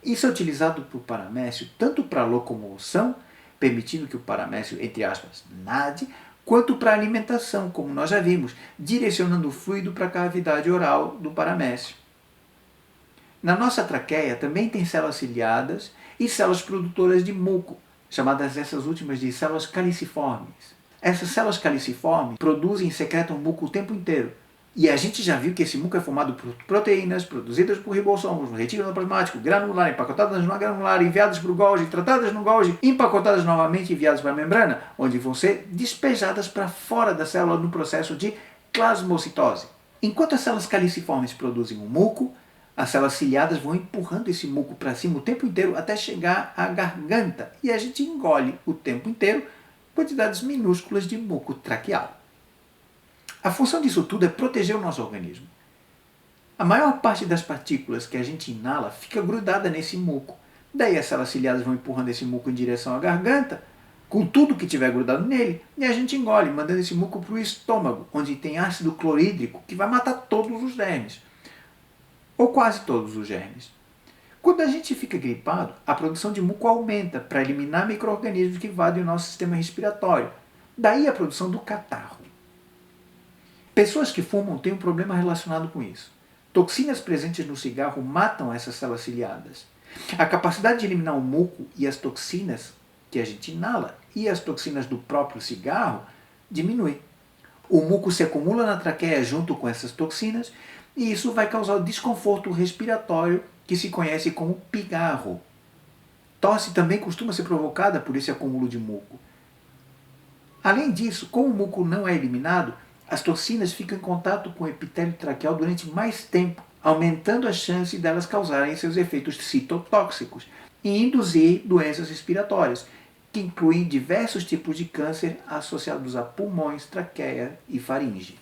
Isso é utilizado por paramécio tanto para locomoção, permitindo que o paramécio, entre aspas, nade, quanto para alimentação, como nós já vimos, direcionando o fluido para a cavidade oral do paramécio. Na nossa traqueia também tem células ciliadas e células produtoras de muco, chamadas essas últimas de células caliciformes. Essas células caliciformes produzem e secretam muco o tempo inteiro. E a gente já viu que esse muco é formado por proteínas produzidas por ribossomos no retículo plasmático, granular, empacotadas no granular, enviadas para o Golgi, tratadas no Golgi, empacotadas novamente e enviadas para a membrana, onde vão ser despejadas para fora da célula no processo de plasmocitose. Enquanto as células caliciformes produzem o muco, as células ciliadas vão empurrando esse muco para cima o tempo inteiro até chegar à garganta e a gente engole o tempo inteiro quantidades minúsculas de muco traqueal. A função disso tudo é proteger o nosso organismo. A maior parte das partículas que a gente inala fica grudada nesse muco. Daí as células ciliadas vão empurrando esse muco em direção à garganta, com tudo que tiver grudado nele, e a gente engole, mandando esse muco para o estômago, onde tem ácido clorídrico que vai matar todos os germes. Ou quase todos os germes. Quando a gente fica gripado, a produção de muco aumenta para eliminar micro-organismos que invadem o nosso sistema respiratório. Daí a produção do catarro. Pessoas que fumam têm um problema relacionado com isso. Toxinas presentes no cigarro matam essas células ciliadas. A capacidade de eliminar o muco e as toxinas que a gente inala e as toxinas do próprio cigarro diminui. O muco se acumula na traqueia junto com essas toxinas e isso vai causar o desconforto respiratório que se conhece como pigarro. Tosse também costuma ser provocada por esse acúmulo de muco. Além disso, como o muco não é eliminado, as toxinas ficam em contato com o epitélio traqueal durante mais tempo, aumentando a chance delas causarem seus efeitos citotóxicos e induzir doenças respiratórias, que incluem diversos tipos de câncer associados a pulmões, traqueia e faringe.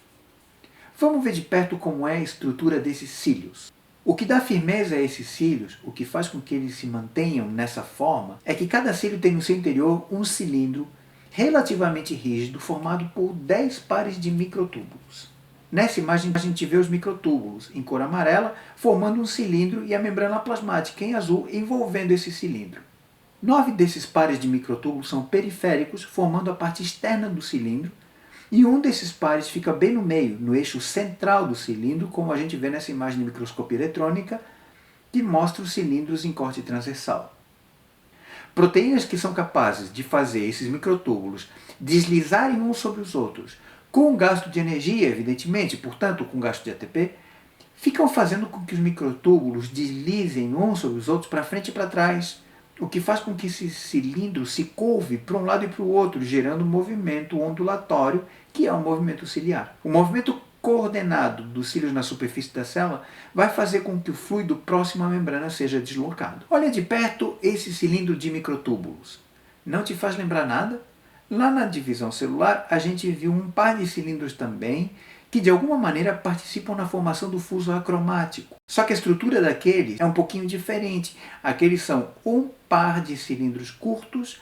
Vamos ver de perto como é a estrutura desses cílios. O que dá firmeza a esses cílios, o que faz com que eles se mantenham nessa forma, é que cada cílio tem no seu interior um cilindro relativamente rígido formado por 10 pares de microtúbulos. Nessa imagem a gente vê os microtúbulos em cor amarela formando um cilindro e a membrana plasmática em azul envolvendo esse cilindro. 9 desses pares de microtúbulos são periféricos, formando a parte externa do cilindro, e um desses pares fica bem no meio, no eixo central do cilindro, como a gente vê nessa imagem de microscopia eletrônica, que mostra os cilindros em corte transversal. Proteínas que são capazes de fazer esses microtúbulos deslizarem uns sobre os outros, com gasto de energia, evidentemente, portanto com gasto de ATP, ficam fazendo com que os microtúbulos deslizem uns sobre os outros para frente e para trás, o que faz com que esse cilindro se curve para um lado e para o outro, gerando um movimento ondulatório, que é o movimento ciliar. O movimento coordenado dos cílios na superfície da célula vai fazer com que o fluido próximo à membrana seja deslocado. Olha de perto esse cilindro de microtúbulos. Não te faz lembrar nada? Lá na divisão celular, a gente viu um par de cilindros também, que de alguma maneira participam na formação do fuso acromático. Só que a estrutura daqueles é um pouquinho diferente. Aqueles são um par de cilindros curtos,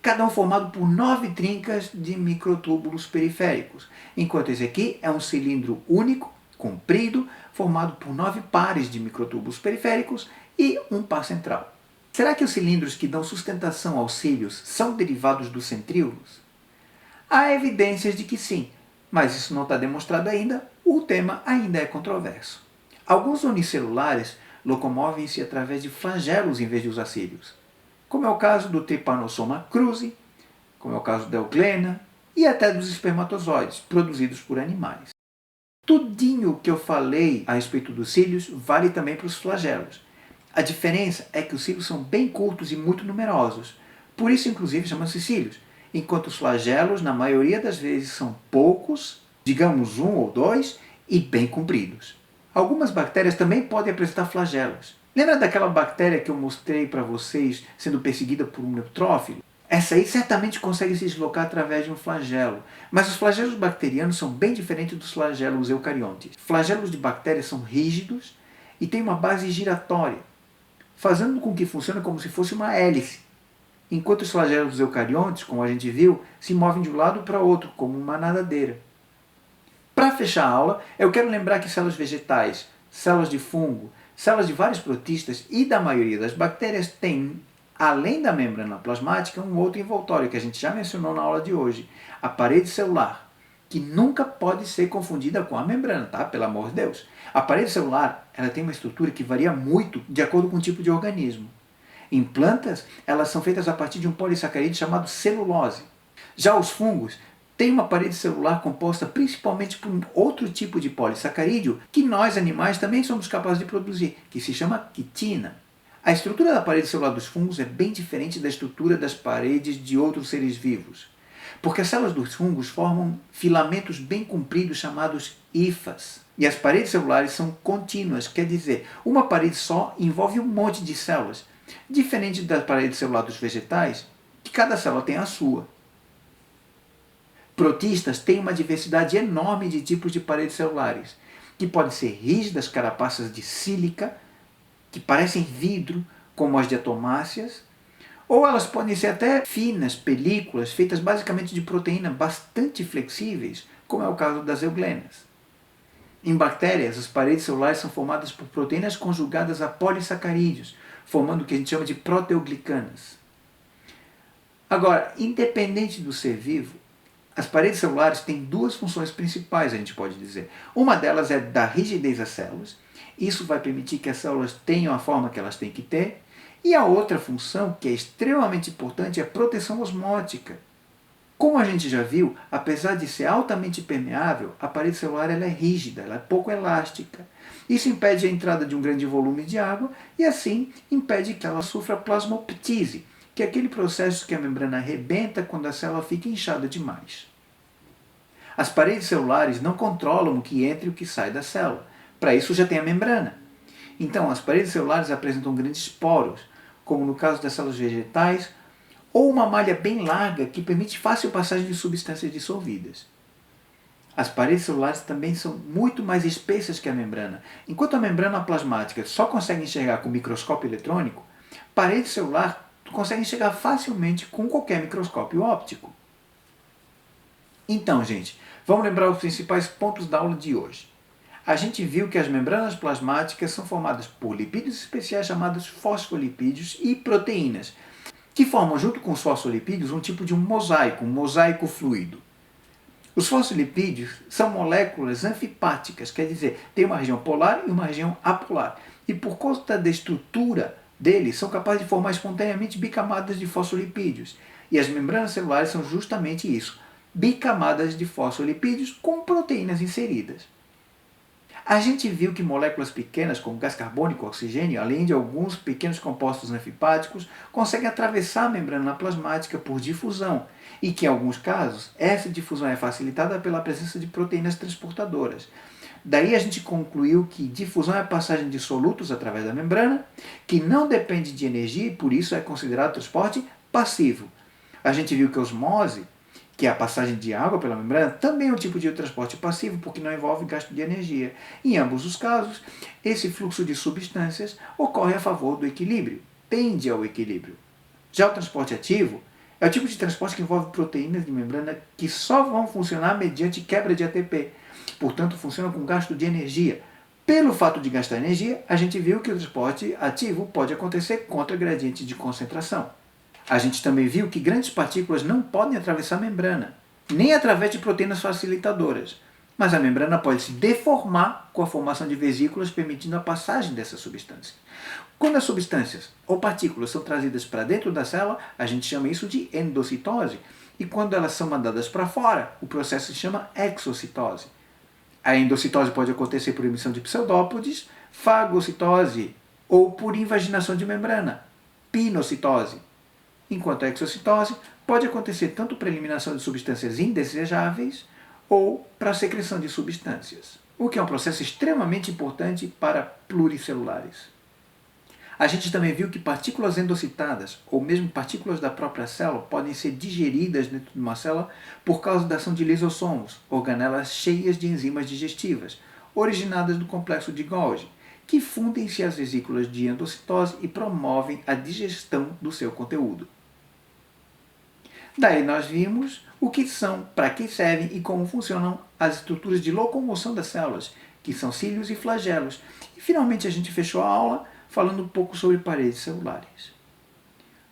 cada um formado por 9 trincas de microtúbulos periféricos, enquanto esse aqui é um cilindro único, comprido, formado por 9 pares de microtúbulos periféricos e um par central. Será que os cilindros que dão sustentação aos cílios são derivados dos centríolos? Há evidências de que sim, mas isso não está demonstrado ainda, o tema ainda é controverso. Alguns unicelulares locomovem-se através de flagelos em vez de usar cílios, como é o caso do Trypanosoma cruzi, como é o caso da euglena e até dos espermatozoides, produzidos por animais. Tudinho que eu falei a respeito dos cílios vale também para os flagelos. A diferença é que os cílios são bem curtos e muito numerosos, por isso inclusive chamam-se cílios, enquanto os flagelos, na maioria das vezes, são poucos, digamos 1 ou 2, e bem compridos. Algumas bactérias também podem apresentar flagelos. Lembra daquela bactéria que eu mostrei para vocês sendo perseguida por um neutrófilo? Essa aí certamente consegue se deslocar através de um flagelo, mas os flagelos bacterianos são bem diferentes dos flagelos eucariontes. Flagelos de bactérias são rígidos e têm uma base giratória, fazendo com que funcione como se fosse uma hélice, enquanto os flagelos eucariontes, como a gente viu, se movem de um lado para outro, como uma nadadeira. Para fechar a aula, eu quero lembrar que células vegetais, células de fungo, células de vários protistas e da maioria das bactérias têm, além da membrana plasmática, um outro envoltório que a gente já mencionou na aula de hoje, a parede celular, que nunca pode ser confundida com a membrana, tá? Pelo amor de Deus. A parede celular, ela tem uma estrutura que varia muito de acordo com o tipo de organismo. Em plantas, elas são feitas a partir de um polissacarídeo chamado celulose. Já os fungos têm uma parede celular composta principalmente por um outro tipo de polissacarídeo que nós, animais, também somos capazes de produzir, que se chama quitina. A estrutura da parede celular dos fungos é bem diferente da estrutura das paredes de outros seres vivos, porque as células dos fungos formam filamentos bem compridos chamados hifas. E as paredes celulares são contínuas, quer dizer, uma parede só envolve um monte de células, diferente da parede celular dos vegetais, que cada célula tem a sua. Protistas têm uma diversidade enorme de tipos de paredes celulares, que podem ser rígidas, carapaças de sílica, que parecem vidro, como as diatomáceas, ou elas podem ser até finas, películas, feitas basicamente de proteína bastante flexíveis, como é o caso das euglenas. Em bactérias, as paredes celulares são formadas por proteínas conjugadas a polissacarídeos, formando o que a gente chama de proteoglicanas. Agora, independente do ser vivo, as paredes celulares têm duas funções principais, a gente pode dizer. Uma delas é dar rigidez às células, isso vai permitir que as células tenham a forma que elas têm que ter, e a outra função, que é extremamente importante, é a proteção osmótica. Como a gente já viu, apesar de ser altamente permeável, a parede celular ela é rígida, ela é pouco elástica. Isso impede a entrada de um grande volume de água e assim impede que ela sofra plasmoptise, que é aquele processo que a membrana arrebenta quando a célula fica inchada demais. As paredes celulares não controlam o que entra e o que sai da célula. Para isso já tem a membrana. Então as paredes celulares apresentam grandes poros, como no caso das células vegetais, ou uma malha bem larga que permite fácil passagem de substâncias dissolvidas. As paredes celulares também são muito mais espessas que a membrana. Enquanto a membrana plasmática só consegue enxergar com microscópio eletrônico, parede celular consegue enxergar facilmente com qualquer microscópio óptico. Então, gente, vamos lembrar os principais pontos da aula de hoje. A gente viu que as membranas plasmáticas são formadas por lipídios especiais chamados fosfolipídios e proteínas, que formam junto com os fosfolipídios um tipo de um mosaico fluido. Os fosfolipídios são moléculas anfipáticas, quer dizer, tem uma região polar e uma região apolar. E por conta da estrutura deles, são capazes de formar espontaneamente bicamadas de fosfolipídios. E as membranas celulares são justamente isso, bicamadas de fosfolipídios com proteínas inseridas. A gente viu que moléculas pequenas, como gás carbônico e oxigênio, além de alguns pequenos compostos anfipáticos, conseguem atravessar a membrana plasmática por difusão, e que em alguns casos essa difusão é facilitada pela presença de proteínas transportadoras. Daí a gente concluiu que difusão é a passagem de solutos através da membrana, que não depende de energia e por isso é considerado transporte passivo. A gente viu que a osmose, que é a passagem de água pela membrana, também é um tipo de transporte passivo, porque não envolve gasto de energia. Em ambos os casos, esse fluxo de substâncias ocorre a favor do equilíbrio, tende ao equilíbrio. Já o transporte ativo é o tipo de transporte que envolve proteínas de membrana que só vão funcionar mediante quebra de ATP, portanto funcionam com gasto de energia. Pelo fato de gastar energia, a gente viu que o transporte ativo pode acontecer contra gradiente de concentração. A gente também viu que grandes partículas não podem atravessar a membrana, nem através de proteínas facilitadoras, mas a membrana pode se deformar com a formação de vesículas, permitindo a passagem dessas substâncias. Quando as substâncias ou partículas são trazidas para dentro da célula, a gente chama isso de endocitose, e quando elas são mandadas para fora, o processo se chama exocitose. A endocitose pode acontecer por emissão de pseudópodes, fagocitose, ou por invaginação de membrana, pinocitose. Enquanto a exocitose pode acontecer tanto para eliminação de substâncias indesejáveis ou para a secreção de substâncias, o que é um processo extremamente importante para pluricelulares. A gente também viu que partículas endocitadas, ou mesmo partículas da própria célula, podem ser digeridas dentro de uma célula por causa da ação de lisossomos, organelas cheias de enzimas digestivas, originadas do complexo de Golgi, que fundem-se às vesículas de endocitose e promovem a digestão do seu conteúdo. Daí nós vimos o que são, para que servem e como funcionam as estruturas de locomoção das células, que são cílios e flagelos. E finalmente a gente fechou a aula falando um pouco sobre paredes celulares.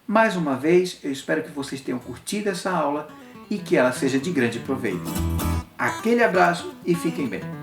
Mais uma vez, eu espero que vocês tenham curtido essa aula e que ela seja de grande proveito. Aquele abraço e fiquem bem!